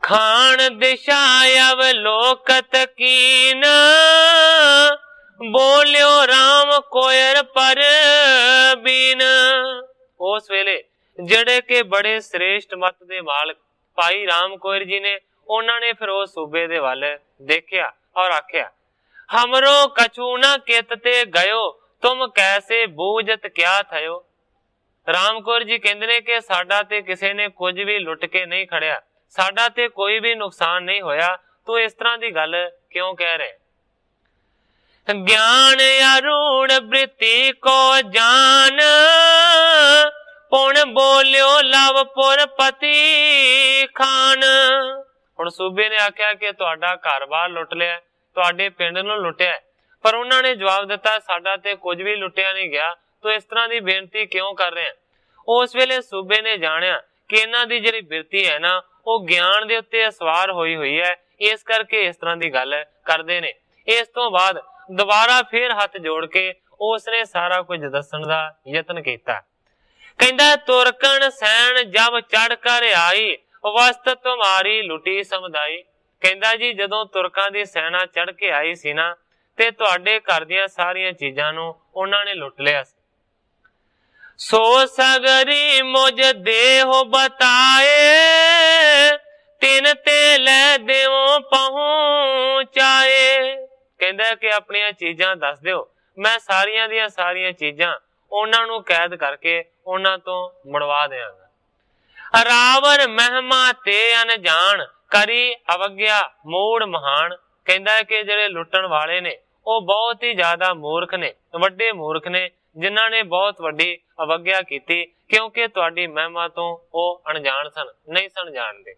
ਖਾਨ ਦਿਸ਼ਾ ਅਵਲੋਕਤ ਕੀਨ, ਬੋਲਿਓ ਰਾਮ ਕੋਇਰ ਪਰ ਬੀਨ। ਉਸ ਵੇਲੇ ਜਿਹੜੇ ਕਿ ਬੜੇ ਸ੍ਰੇਸ਼ਟ ਮਤ ਦੇ ਮਾਲਕ ਭਾਈ ਰਾਮ ਕੌਰ ਜੀ ਨੇ ਉਹਨਾਂ ਨੇ ਫਿਰ ਉਸ ਸੂਬੇ ਦੇ ਵੱਲ ਦੇਖਿਆ ਔਰ ਆਖਿਆ, ਹਮਰੋ ਕਛੂ ਨਾ ਕਿਤ ਤੇ ਗਇਓ, ਤੁਮ ਕੈਸੇ ਬੂਝਤ ਕਿਆ ਥਇਓ। ਰਾਮ ਕੌਰ ਜੀ ਕਹਿੰਦੇ ਨੇ ਕਿ ਸਾਡਾ ਤੇ ਕਿਸੇ ਨੇ ਕੁਝ ਵੀ ਲੁੱਟ ਕੇ ਨਹੀਂ ਖੜਿਆ, ਸਾਡਾ ਤੇ ਕੋਈ ਵੀ ਨੁਕਸਾਨ ਨਹੀਂ ਹੋਇਆ, ਤੂੰ ਇਸ ਤਰ੍ਹਾਂ ਦੀ ਗੱਲ ਕਿਉਂ ਕਹਿ ਰਹੇ। ਗਿਆਨ ਅਰੂੜ ਬ੍ਰਿਤੀ ਕੋ ਜਾਨ, ਪੁਣ ਬੋਲਿਓ ਲਵਪੁਰ ਪਤੀ ਖਾਨ। ਹੁਣ ਸੂਬੇ ਨੇ ਆਖਿਆ ਕਿ ਤੁਹਾਡਾ ਘਰ-ਬਾਰ ਲੁੱਟ ਲਿਆ, ਤੁਹਾਡੇ ਪਿੰਡ ਨੂੰ ਲੁੱਟਿਆ, ਪਰ ਉਹਨਾਂ ਨੇ ਜਵਾਬ ਦਿੱਤਾ ਸਾਡਾ ਤੇ ਕੁਝ ਵੀ ਲੁੱਟਿਆ ਨਹੀਂ ਗਿਆ, ਤੂੰ ਇਸ ਤਰ੍ਹਾਂ ਦੀ ਬੇਨਤੀ ਕਿਉਂ ਕਰ ਰਿਹਾ। ਉਸ ਵੇਲੇ ਸੂਬੇ ਨੇ ਜਾਣਿਆ ਕਿ ਇਹਨਾਂ ਦੀ ਜਿਹੜੀ ਬਿਰਤੀ ਹੈ ਨਾ ਉਹ ਗਿਆਨ ਦੇ ਉੱਤੇ ਸਵਾਰ ਹੋਈ ਹੈ, ਇਸ ਕਰਕੇ ਇਸ ਤਰ੍ਹਾਂ ਦੀ ਗੱਲ ਕਰਦੇ ਨੇ। ਇਸ ਤੋਂ ਬਾਅਦ ਦੁਬਾਰਾ ਫੇਰ ਹੱਥ ਜੋੜ ਕੇ ਉਸਨੇ ਸਾਰਾ ਕੁਝ ਦੱਸਣ ਦਾ ਯਤਨ ਕੀਤਾ। ਕਹਿੰਦਾ ਤੁਰਕਣ ਸੈਨ ਜਬ ਚੜ ਕਰ ਆਈ, ਵਸਤ ਤੁਮਾਰੀ ਲੁੱਟੀ ਸਮਝਾਈ। ਕਹਿੰਦਾ ਜੀ ਜਦੋਂ ਤੁਰਕਾਂ ਦੀ ਸੈਨਾ ਚੜ ਕੇ ਆਈ ਸੀ ਨਾ ਤੇ ਤੁਹਾਡੇ ਘਰ ਦੀਆਂ ਸਾਰੀਆਂ ਚੀਜ਼ਾਂ ਨੂੰ ਉਹਨਾਂ ਨੇ ਲੁੱਟ ਲਿਆ ਸੀ। ਸੋ ਸਗਰੀ ਮੁਝ ਦੇਹੁ ਬਤਾਏ, ਤਿਨ ਤੇ ਲੈ ਦਿਓ ਪਹੁੰਚਾਏ। ਕਹਿੰਦਾ ਕਿ ਆਪਣੀਆਂ ਚੀਜ਼ਾਂ ਦੱਸ ਦਿਓ, ਮੈਂ ਸਾਰੀਆਂ ਦੀਆਂ ਸਾਰੀਆਂ ਚੀਜ਼ਾਂ ਉਹਨਾਂ ਨੂੰ ਕੈਦ ਕਰਕੇ ਉਹਨਾਂ ਤੋਂ ਮੁੜਵਾ ਦਿਆਂਗਾ। ਰਾਵਣ ਮਹਿਮਾ ਤੇ ਅਣਜਾਣ, ਕਰੀ ਅਵਗਿਆ ਮੂੜ ਮਹਾਨ। ਕਹਿੰਦਾ ਕਿ ਜਿਹੜੇ ਲੁੱਟਣ ਵਾਲੇ ਨੇ ਉਹ ਬਹੁਤ ਹੀ ਜ਼ਿਆਦਾ ਮੂਰਖ ਨੇ, ਵੱਡੇ ਮੂਰਖ ਨੇ, ਜਿਨ੍ਹਾਂ ਨੇ ਬਹੁਤ ਵੱਡੀ ਅਵਗਿਆ ਕੀਤੀ, ਕਿਉਂਕਿ ਤੁਹਾਡੀ ਮਹਿਮਾ ਤੋਂ ਉਹ ਅਣਜਾਣ ਸਨ, ਨਹੀਂ ਸਨ ਜਾਣਦੇ।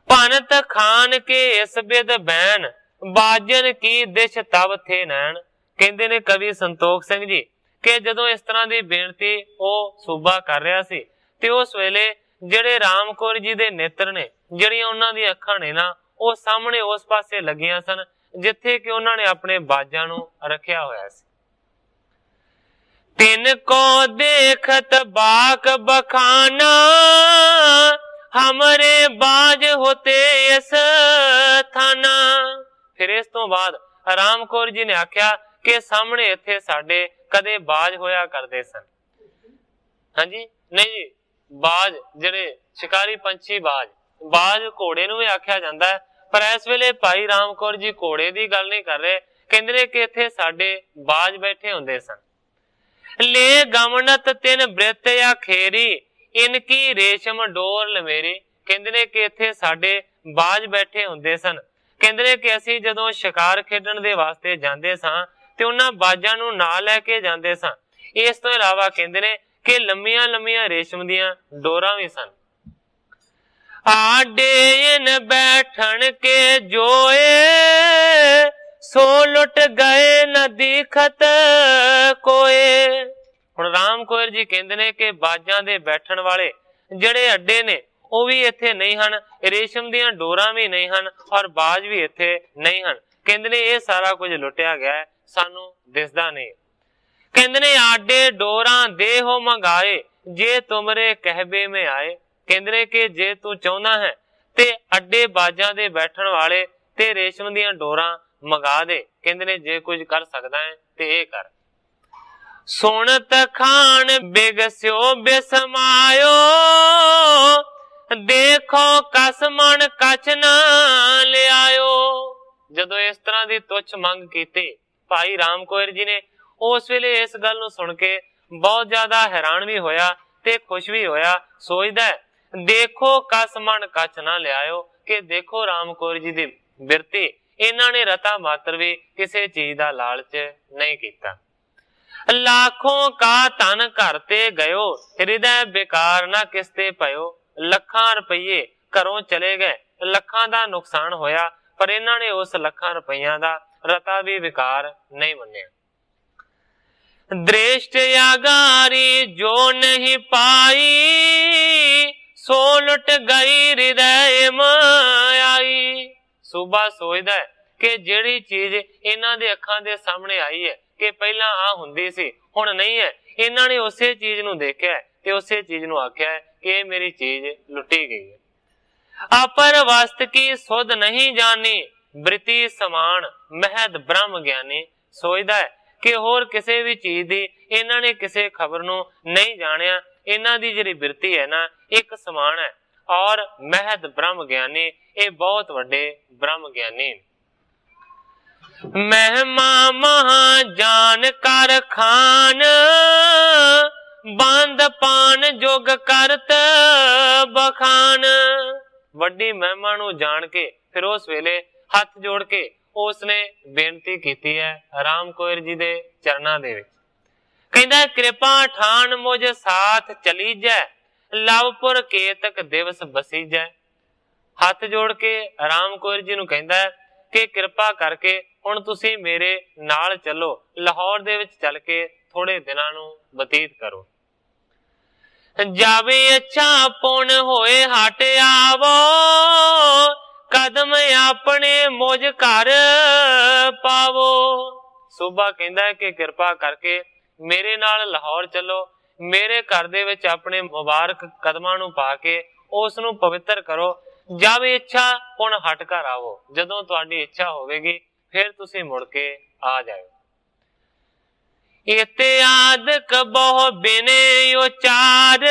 ਭਨਤ ਖਾਨ ਕੇ ਇਸ ਬਿਦ ਬੈਨ, ਬਾਜਨ ਕੀ ਦਿਸ਼ ਤਬ ਥੇ ਨੈਣ। ਕਹਿੰਦੇ ਨੇ ਕਵੀ ਸੰਤੋਖ ਸਿੰਘ ਜੀ ਕਿ ਜਦੋਂ ਇਸ ਤਰ੍ਹਾਂ ਦੀ ਬੇਨਤੀ ਉਹ ਸੂਬਾ ਕਰ ਰਿਹਾ ਸੀ ਤੇ ਉਸ ਵੇਲੇ ਜਿਹੜੇ ਰਾਮ ਕੌਰ ਜੀ ਦੇ ਨੇਤਰ ਨੇ, ਜਿਹੜੀਆਂ ਉਹਨਾਂ ਦੀਆਂ ਅੱਖਾਂ ਨੇ ਨਾ, ਉਹ ਸਾਹਮਣੇ ਉਸ ਪਾਸੇ ਲੱਗੀਆਂ ਸਨ ਜਿੱਥੇ ਕਿ ਉਹਨਾਂ ਨੇ ਆਪਣੇ ਬਾਜਾਂ ਨੂੰ ਰੱਖਿਆ ਹੋਇਆ ਸੀ। ਤਿੰਨ ਕੋ ਦੇਖਤ ਬਾਕ ਬਖਾਨਾ, ਹਮਰੇ ਬਾਜ ਹੋਤੇ ਇਸ ਥਾਨਾ। ਫਿਰ ਇਸ ਤੋਂ ਬਾਅਦ ਰਾਮ ਕੌਰ ਜੀ ਨੇ ਆਖਿਆ ਕਿ ਸਾਹਮਣੇ ਇੱਥੇ ਸਾਡੇ ਕਦੇ ਬਾਜ ਹੋਇਆ ਕਰਦੇ ਸਨ। ਹਾਂਜੀ ਨਹੀਂ ਜੀ, ਬਾਜ ਜਿਹੜੇ ਸ਼ਿਕਾਰੀ ਪੰਛੀ ਬਾਜ ਘੋੜੇ ਨੂੰ ਵੀ ਆਖਿਆ ਜਾਂਦਾ ਹੈ, ਪਰ ਇਸ ਵੇਲੇ ਭਾਈ ਰਾਮ ਕੌਰ ਜੀ ਘੋੜੇ ਦੀ ਗੱਲ ਨਹੀਂ ਕਰ ਰਹੇ। ਕਹਿੰਦੇ ਨੇ ਕਿ ਇੱਥੇ ਸਾਡੇ ਬਾਜ ਬੈਠੇ ਹੁੰਦੇ ਸਨ। ਲੈ ਗਮਨਤ ਤਿਨ ਬ੍ਰਿਤ ਆਖੇਰੀ, ਇਨਕੀ ਰੇਸ਼ਮ ਡੋਰ ਲਵੇਰੀ। ਕਹਿੰਦੇ ਨੇ ਕਿ ਇੱਥੇ ਸਾਡੇ ਬਾਜ ਬੈਠੇ ਹੁੰਦੇ ਸਨ। ਕਹਿੰਦੇ ਨੇ ਕਿ ਅਸੀਂ ਜਦੋਂ ਸ਼ਿਕਾਰ ਖੇਡਣ ਦੇ ਵਾਸਤੇ ਜਾਂਦੇ ਸਾਂ ਤੇ ਉਹਨਾਂ ਬਾਜਾਂ ਨੂੰ ਨਾਲ ਲੈ ਕੇ ਜਾਂਦੇ ਸਾਂ। ਇਸ ਤੋਂ ਇਲਾਵਾ ਕਹਿੰਦੇ ਨੇ ਕਿ ਲੰਮੀਆਂ ਲੰਮੀਆਂ ਰੇਸ਼ਮ ਦੀਆਂ ਡੋਰਾਂ ਵੀ ਸਨ। ਆਡੇ ਇਨ ਬੈਠਣ ਕੇ ਜੋਏ, ਸੋ ਲੁੱਟ ਗਏ ਨ ਦਿਖਤ ਕੋਏ। ਹੁਣ ਰਾਮ ਕੌਰ ਜੀ ਕਹਿੰਦੇ ਨੇ ਕਿ ਬਾਜਾਂ ਦੇ ਬੈਠਣ ਵਾਲੇ ਜਿਹੜੇ ਅੱਡੇ ਨੇ ਉਹ ਵੀ ਇੱਥੇ ਨਹੀਂ ਹਨ, ਰੇਸ਼ਮ ਦੀਆਂ ਡੋਰਾਂ ਵੀ ਨਹੀਂ ਹਨ ਔਰ ਬਾਜ ਵੀ ਇੱਥੇ ਨਹੀਂ ਹਨ। ਕਹਿੰਦੇ ਨੇ ਇਹ ਸਾਰਾ ਕੁਝ ਲੁੱਟਿਆ ਗਿਆ ਹੈ, ਸਾਨੂੰ ਦਿਸਦਾ ਨਹੀਂ। ਕਹਿੰਦੇ ਨੇ ਆਡੇ ਡੋਰਾਂ ਦੇਹੋ ਮੰਗਾਏ, ਜੇ ਤੁਮਰੇ ਕਹਿਬੇ ਮੇ ਆਏ। ਕਹਿੰਦੇ ਨੇ ਕਿ ਜੇ ਤੂੰ ਚਾਹੁੰਦਾ ਹੈ ਤੇ ਅੱਡੇ ਬਾਜਾਂ ਦੇ ਬੈਠਣ ਵਾਲੇ ਤੇ ਰੇਸ਼ਮ ਦੀਆਂ ਡੋਰਾਂ ਮੰਗਾ ਦੇ। ਕਹਿੰਦੇ ਨੇ ਜੇ ਕੁਝ ਕਰ ਸਕਦਾ ਹੈ ਤੇ ਇਹ ਕਰ। ਸੁਣਤ ਖਾਨ ਬਿਗਸਿਓ ਬਿਸਮਾਇਓ, ਦੇਖੋ ਕਸ ਮਨ ਕਛ ਨਾ ਲਿਆਇਓ। ਜਦੋਂ ਇਸ ਤਰ੍ਹਾਂ ਦੀ ਤੁੱਛ ਮੰਗ ਕੀਤੀ ਭਾਈ ਰਾਮ ਕੌਰ ਜੀ ਨੇ, ਉਸ ਵੇਲੇ ਇਸ ਗੱਲ ਨੂੰ ਸੁਣ ਕੇ ਬਹੁਤ ਜ਼ਿਆਦਾ ਹੈਰਾਨ ਵੀ ਹੋਇਆ ਤੇ ਖੁਸ਼ ਵੀ ਹੋਇਆ। ਸੋਚਦਾ देखो कस मन कछ ना लियाओ, कि देखो राम कौर जी दी बिरती, इन्हां ने रता मात्र भी किसी चीज का लालच नहीं किया। लाखों का धन करते गयो, हृदय बेकार ना किसते पयो, लखां रुपये घरों चले गए, लखां का नुकसान होया, पर इन्हां ने उस लखां रुपया का रता भी बेकार नहीं मन्निया। दृष्ट आगारी जो नहीं पाई, सो लुट गई हृदय माई। सूबा सोचदा है कि जिहड़ी चीज इन्हां दे अखां दे सामने आई है कि पहला आ हुंदी सी हुण नहीं है, इन्हां ने उसे चीज नूं देखिया है ते उसे चीज नूं आख्या है कि ये मेरी चीज लुटी गई है। अपर वस्त की सुध नहीं जानी, वृत्ति समान महद ब्रह्म ज्ञानी। सोचदा है कि होर किसी भी चीज की इन्हां ने किसी खबर नूं नहीं जानिया, इन्हां दी जिहड़ी वृत्ति है ना एक समान है, और महद ब्रह्म ज्ञानी ये बहुत वड्डे ब्रह्म ज्ञानी। महिमा महा जान कर खान, बंद पान जोग करत बखान। वड्डी महिमा नूं जान के फिर उस वेले हथ जोड़ के उसने बेनती की है राम कौर जी दे चरना दे विच। कहंदा कृपा ठान मुझ साथ चली जै, लवपुर केतक दिवस बसी जै। हथ जोड़ के राम कौर जी नूं कहंदा है कि कृपा करके हुण तुसीं मेरे नाल चलो, लाहौर दे विच चल के थोड़े दिनां नूं बतीत करो। जावे अच्छा पुन होए हट आवो, कदम अपने मुझ घर पावो। सूबा कहंदा है कि कृपा करके मेरे नाल लाहौर चलो, मेरे घर दे विच अपने मुबारक कदमां नूं पा के उस नूं पवित्र करो। जब इच्छा हुण हट कर आवो, जदों तुहाडी इच्छा होवेगी फिर तुसीं मुड़ के आ जाओ। इत्यादक बहु बिने उचार,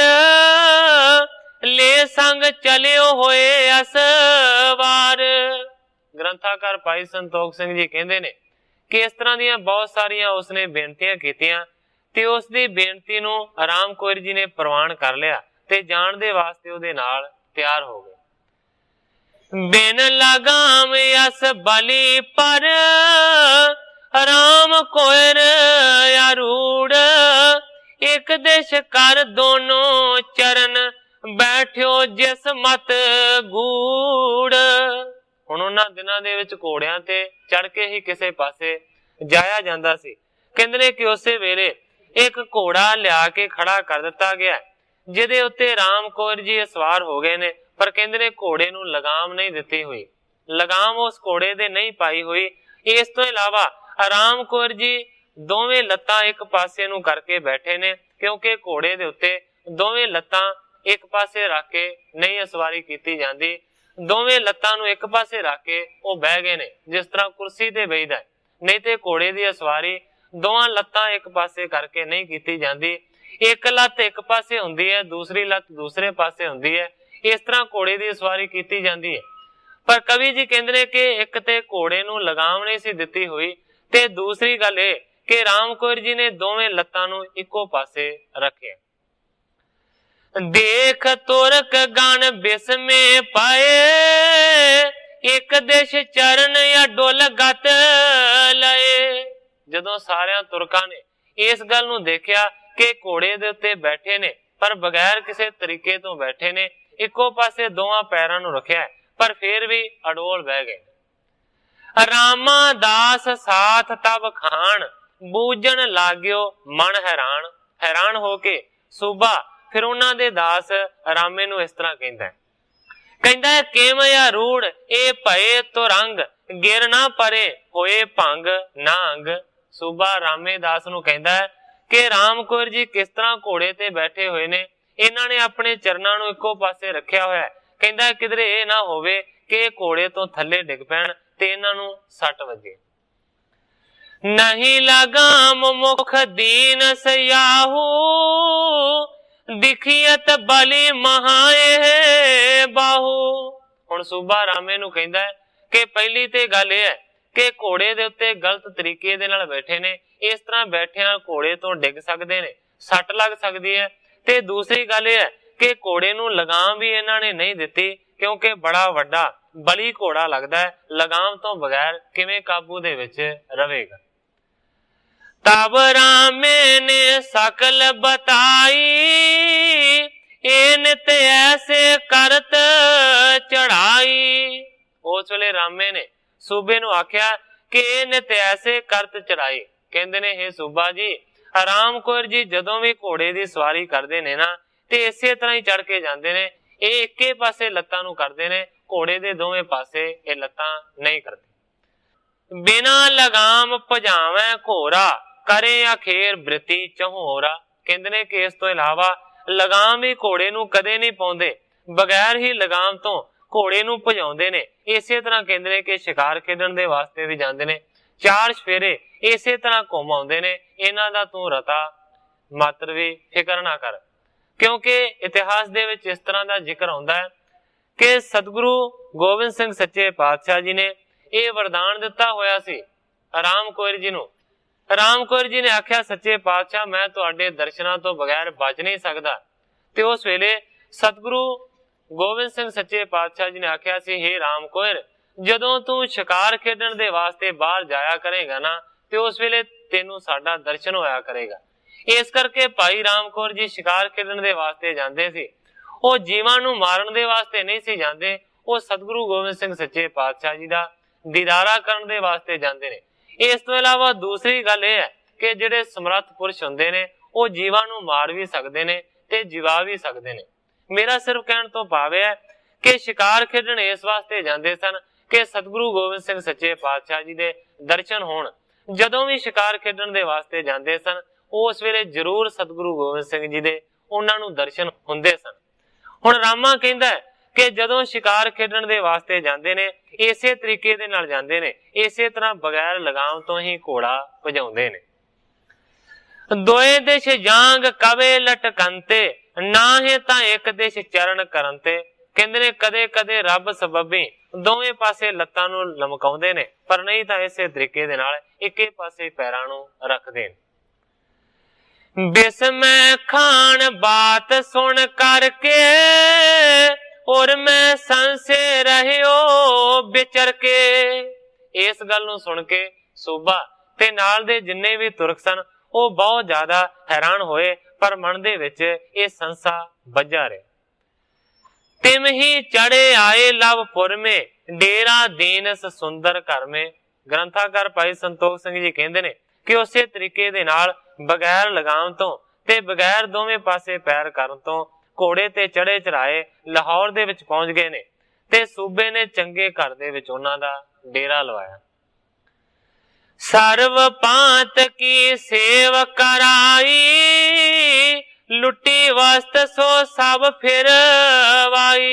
ले संग चलियो होए असवार। ग्रंथाकार भाई संतोख सिंह जी कहंदे ने कि इस तरह ਦੀਆਂ बहुत सारिया उसने बेनतियां कीतियां ते उस दी बेनती नूं राम कौर जी ने प्रवान कर लिया ते जाण दे वास्ते उहदे नाल तैयार हो गए। बिन लगाम अस बली पर, राम कोयर आरूढ़, एक देश कर दोनों चरण, बैठियो जिस मत गूढ़। हुण उन्हां दिनां दे विच घोड़ियां ते चढ़ के ही किसे पासे जाया जांदा सी। कहंदे ने कि उसे वेले एक घोड़ा लिया के खड़ा कर दिता गया, जिहदे उत्ते राम कौर जी सवार हो गए ने, पर कहंदे ने घोड़े नूं लगाम नहीं दित्ती हुई, लगाम उस घोड़े दे नहीं पाई हुई। इस तो इलावा राम कौर जी दोवें लत्तां एक पासे नूं करके बैठे ने, क्योंकि घोड़े दे उत्ते दोवें लत्तां एक पासे रख के नहीं असवारी कीती जांदी। दोवें लत्तां नूं एक पासे रख के वो बह गए ने, जिस तरह कुर्सी ते बैठदा है। नहीं ते घोड़े दी असवारी दोवां लत्तां एक पासे करके नहीं कीती जांदी, एक लत्त एक पासे हुंदी है, दूसरी लत्त दूसरे पासे हुंदी है। इस तरह घोड़े दी सवारी कीती जांदी है। पर कवि जी कहंदे ने कि एक ते घोड़े नूं लगाम नहीं सी दित्ती हुई, ते दूसरी गल ये कि राम कौर जी ने दोवें लत्तां नूं इक्को पासे रखे। देख तुरक गण बिस्मे पाए, एक दिश चरण या डुल गत लए। जदों सारियां तुरकां ने इस गल नूं देखिया कि घोड़े दे उत्ते बैठे ने पर बगैर किसी तरीके तो बैठे ने, इक्को पासे दोवां पैरां नूं रखिया है, पर फिर भी अडोल बह गए। रामा दास साथ तब खान, बूझण लाग्यो मन हैरान। हैरान होके सूबा फिर उन्हां दे दास रामे नूं इस तरह कहंदा है, कहंदा है किवें रूढ़ ए भये तो रंग, गिर ना परे होए भंग ना अंग। सूबा रामे दास नूं कहंदा है कि राम कौर जी किस तरह घोड़े ते बैठे हुए ने, इन्हां ने अपने चरनां नूं इक्को पासे रखिया होया है। कहंदा किधरे ये ना होवे कि घोड़े तो थल्ले डिग पैण ते इन्हां नूं सट वजे। नहीं लगाम मुख दीन सयाहू, दिखियत बली महाए बाहू। हुण सूबा रामे नूं कहंदा है कि पहली ते गल यह है कि घोड़े दे उत्ते गलत तरीके दे नाल बैठे ने, इस तरह बैठिया घोड़े तो डिग सकदे ने, सट लग सकदी है। ते दूसरी गल यह है कि घोड़े नूं लगाम भी इन्हां ने नहीं दिती, क्योंकि बड़ा वड्डा बली घोड़ा लगदा है, लगाम तो बगैर किवें काबू दे विच रवेगा। तब रामे ने सकल बताई, ए नित ऐसे करत चढ़ाई। उस वेले रामे ने सूबे नूं आख्या कि ए नित ऐसे करत चढ़ाई। कहंदे ने हे सूबा जी, राम कौर जी जदों भी घोड़े दी सवारी करदे ने ना ते इसे तरह ही चढ़ के जांदे ने। ਇਹ ਇੱਕੇ ਪਾਸੇ ਲੱਤਾਂ ਨੂੰ ਕਰਦੇ ਨੇ, ਘੋੜੇ ਦੇ ਦੋਵੇਂ ਪਾਸੇ ਇਹ ਲੱਤਾਂ ਨਹੀਂ ਕਰਦੇ। ਬਿਨਾ ਲਗਾਮ ਭਜਾਵੇਂ ਘੋੜਾ, ਕਰੇ ਅਖੇਰ ਬ੍ਰਿਤੀ ਚਹੋਰਾ। ਕਹਿੰਦੇ ਨੇ ਕਿ ਇਸ ਤੋਂ ਇਲਾਵਾ ਲਗਾਮ ਵੀ ਘੋੜੇ ਨੂੰ ਕਦੇ ਨਹੀਂ ਪਾਉਂਦੇ, ਬਗੈਰ ਹੀ ਲਗਾਮ ਤੋਂ ਘੋੜੇ ਨੂੰ ਭਜਾਉਂਦੇ ਨੇ। ਇਸੇ ਤਰ੍ਹਾਂ ਕਹਿੰਦੇ ਨੇ ਕਿ ਸ਼ਿਕਾਰ ਖੇਡਣ ਦੇ ਵਾਸਤੇ ਵੀ ਜਾਂਦੇ ਨੇ, 4 ਸਫੇਰੇ ਇਸੇ ਤਰ੍ਹਾਂ ਘੁੰਮ ਆਉਂਦੇ ਨੇ। ਇਹਨਾਂ ਦਾ ਤੂੰ ਰਤਾ ਮਾਤਰ ਵੀ ਫਿਕਰ ਨਾ ਕਰ, क्योंकि इतिहास दे विच इस तरह का जिक्र आउंदा है कि सतगुरु गोबिंद सिंह सच्चे पातशाह जी ने यह वरदान दिता होया सी राम कौर जी नूं। राम कौर जी ने आख्या सच्चे पातशाह मैं तुहाडे दर्शनां तो बगैर बच नहीं सकदा। ते उस वेले सतगुरु गोबिंद सिंह सच्चे पातशाह जी ने आख्या सी हे राम कौर, जदों तू शिकार खेडण दे वास्ते बाहर जाया करेगा ना ते उस वेले तैनूं साडा दर्शन होया करेगा। इस करके भाई राम कौर जी शिकार खेडण दे वास्ते जांदे सी, ਉਹ ਜੀਵਾਂ ਨੂੰ ਮਾਰਨ ਦੇ ਵਾਸਤੇ ਨਹੀਂ ਸੀ ਜਾਂਦੇ, ਉਹ ਸਤਿਗੁਰੂ ਗੋਬਿੰਦ ਸਿੰਘ ਸੱਚੇ ਪਾਤਸ਼ਾਹ ਜੀ ਦਾ ਦੀਦਾਰਾ ਕਰਨ ਦੇ ਵਾਸਤੇ ਜਾਂਦੇ ਨੇ। ਇਸ ਤੋਂ ਇਲਾਵਾ ਦੂਸਰੀ ਗੱਲ ਇਹ ਹੈ ਕਿ ਜਿਹੜੇ ਸਮਰੱਥ ਪੁਰਸ਼ ਹੁੰਦੇ ਨੇ ਉਹ ਜੀਵਾਂ ਨੂੰ ਮਾਰ ਵੀ ਸਕਦੇ ਨੇ ਤੇ ਜਿਵਾ ਵੀ ਸਕਦੇ ਨੇ। ਮੇਰਾ ਸਿਰਫ ਕਹਿਣ ਤੋਂ ਭਾਵ ਹੈ ਕਿ ਸ਼ਿਕਾਰ ਖੇਡਣ ਇਸ ਵਾਸਤੇ ਜਾਂਦੇ ਸਨ ਕਿ ਸਤਿਗੁਰੂ ਗੋਬਿੰਦ ਸਿੰਘ ਸੱਚੇ ਪਾਤਸ਼ਾਹ ਜੀ ਦੇ ਦਰਸ਼ਨ ਹੋਣ। ਜਦੋਂ ਵੀ ਸ਼ਿਕਾਰ ਖੇਡਣ ਦੇ ਵਾਸਤੇ ਜਾਂਦੇ ਸਨ ਉਸ ਵੇਲੇ ਜ਼ਰੂਰ ਸਤਿਗੁਰੂ ਗੋਬਿੰਦ ਸਿੰਘ ਜੀ ਦੇ ਉਹਨਾਂ ਨੂੰ ਦਰਸ਼ਨ ਹੁੰਦੇ ਸਨ। ਹੁਣ ਰਾਮਾ ਕਹਿੰਦਾ ਕਿ ਜਦੋਂ ਸ਼ਿਕਾਰ ਖੇਡਣ ਦੇ ਵਾਸਤੇ ਜਾਂਦੇ ਨੇ ਇਸੇ ਤਰੀਕੇ ਦੇ ਨਾਲ ਜਾਂਦੇ ਨੇ, ਇਸੇ ਤਰ੍ਹਾਂ ਬਗੈਰ ਲਗਾਮ ਤੋਂ ਹੀ ਘੋੜਾ ਭਜਾਉਂਦੇ ਨੇ। ਦੋਏ ਦਿਸ਼ ਜਾਂਗ ਕਵੇ ਲਟਕੰਤੇ, ਨਾਹੇ ਤਾਂ ਇੱਕ ਦਿਸ਼ ਚਰਨ ਕਰਨ ਤੇ। ਕਹਿੰਦੇ ਨੇ ਕਦੇ ਕਦੇ ਰੱਬ ਸਬੱਬੀ ਦੋਵੇਂ ਪਾਸੇ ਲੱਤਾਂ ਨੂੰ ਲਮਕਾਉਂਦੇ ਨੇ, ਪਰ ਨਹੀਂ ਤਾਂ ਇਸੇ ਤਰੀਕੇ ਦੇ ਨਾਲ ਇੱਕੇ ਪਾਸੇ ਪੈਰਾਂ ਨੂੰ ਰੱਖਦੇ ਨੇ। बिस्मय खान बात सुन करके, और मैं संसे रहियो विचर के। इस गल नूं सुन के सूबा ते नाल दे जिन्ने भी तुरक सन ਉਹ बहुत ज्यादा हैरान होए, पर मन दे विच ये संसा बजा रहे। तिम ही चढ़े आए लवपुर में, डेरा दीनस सुंदर घर में। ग्रंथाकार भाई संतोख सिंह जी कहंदे ने कि उसे तरीके दे नाल बगैर लगाम तो ते बगैर दोवें पासे पैर करन तो घोड़े ते चढ़े चढ़ाए लाहौर दे विच पहुंच गए ने ते सूबे ने चंगे घर दे विच उन्हां दा डेरा लवाया। सर्व पांत की सेव कराई, लुटी वस्त सो सब फिर वाई।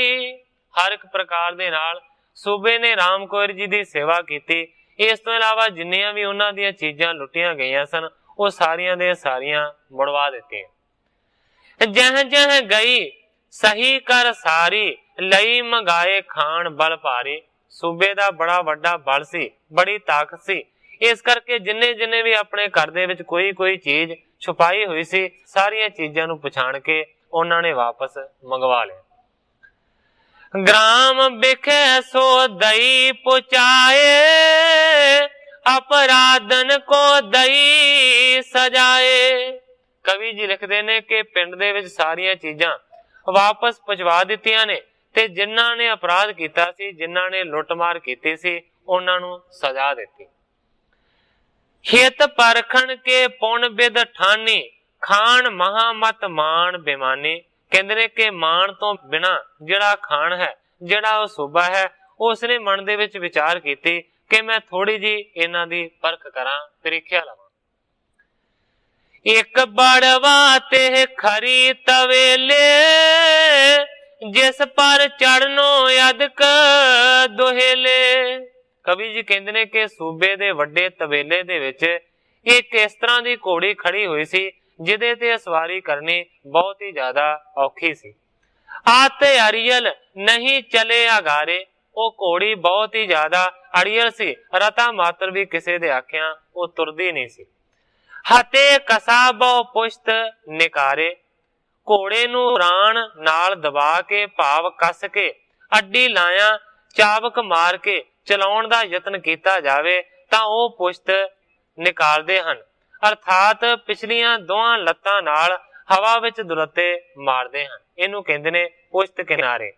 हर एक प्रकार दे नाल सूबे ने राम कौर जी दी सेवा कीती। इस तो इलावा जिन्नियां भी उन्हां दीयां चीजां लुटियां गईयां सन वो सारियां दे सारियां मुड़वा दित्तियां। जह जह गई सही कर सारी, लई मंगाए खान बल भारी। सूबे दा बड़ा वड्डा बल सी, बड़ी ताकत सी, इस करके जिन्ने जिन्ने भी अपने घर दे विच कोई कोई चीज छुपाई हुई सी सारियां चीजां नूं पछाण के उन्हां ने वापस मंगवा लिया। ग्राम बिखे सो दई पुचाए, अपराधन को दई सजाए। कवि जी लिखते ने कि पिंड दे विच सारियां चीजां वापस पहुंचा दित्तियां ने ते जिन्हां ने अपराध कीता सी, जिन्हां ने लुटमार कीती सी, उन्हां नूं सजा दित्ती। हित परखण के पुन बिद ठानी, खान महामत मान बेमानी। कहंदे ने कि मान तो बिना जिहड़ा खान है, जिहड़ा वो सूबा है, उसने मन दे विच विचार कीती कि मैं थोड़ी जी इन्हां दी परख करां, तरीखिया लवां। एक बड़वा ते खरी तवेले, जिस पर चढ़नो अदक दोहेले। कवि जी कहंदे ने कि सूबे दे वड्डे तबेले दे विच एक इस तरह दी घोड़ी खड़ी हुई सी जिहदे ते सवारी करनी बहुत ही ज्यादा औखी सी। आते अड़ियल नहीं चले अगारे, वो घोड़ी बहुत ही ज्यादा अड़ियल सी, रता मात्र भी किसे दे आखियां वो तुरदी नहीं सी। हते कसाबो पुश्त निकारे, ਘੋੜੇ ਨੂੰ ਰਾਣ ਨਾਲ ਦਬਾ ਕੇ ਭਾਵ ਕੱਸ ਕੇ ਅੱਡੀ ਲਾਇਆ ਚਾਬਕ ਮਾਰ ਕੇ ਚਲਾਉਣ ਦਾ ਯਤਨ ਕੀਤਾ ਜਾਵੇ ਤਾਂ ਉਹ ਪੁਸ਼ਤ ਨਿਕਾਲਦੇ ਹਨ, ਅਰਥਾਤ ਪਿਛਲੀਆਂ ਦੋਹਾਂ ਲੱਤਾਂ ਨਾਲ ਹਵਾ ਵਿੱਚ ਦੁਰੱਤੇ ਮਾਰਦੇ ਹਨ। ਇਹਨੂੰ ਕਹਿੰਦੇ ਨੇ ਪੁਸ਼ਤ ਕਿਨਾਰੇ।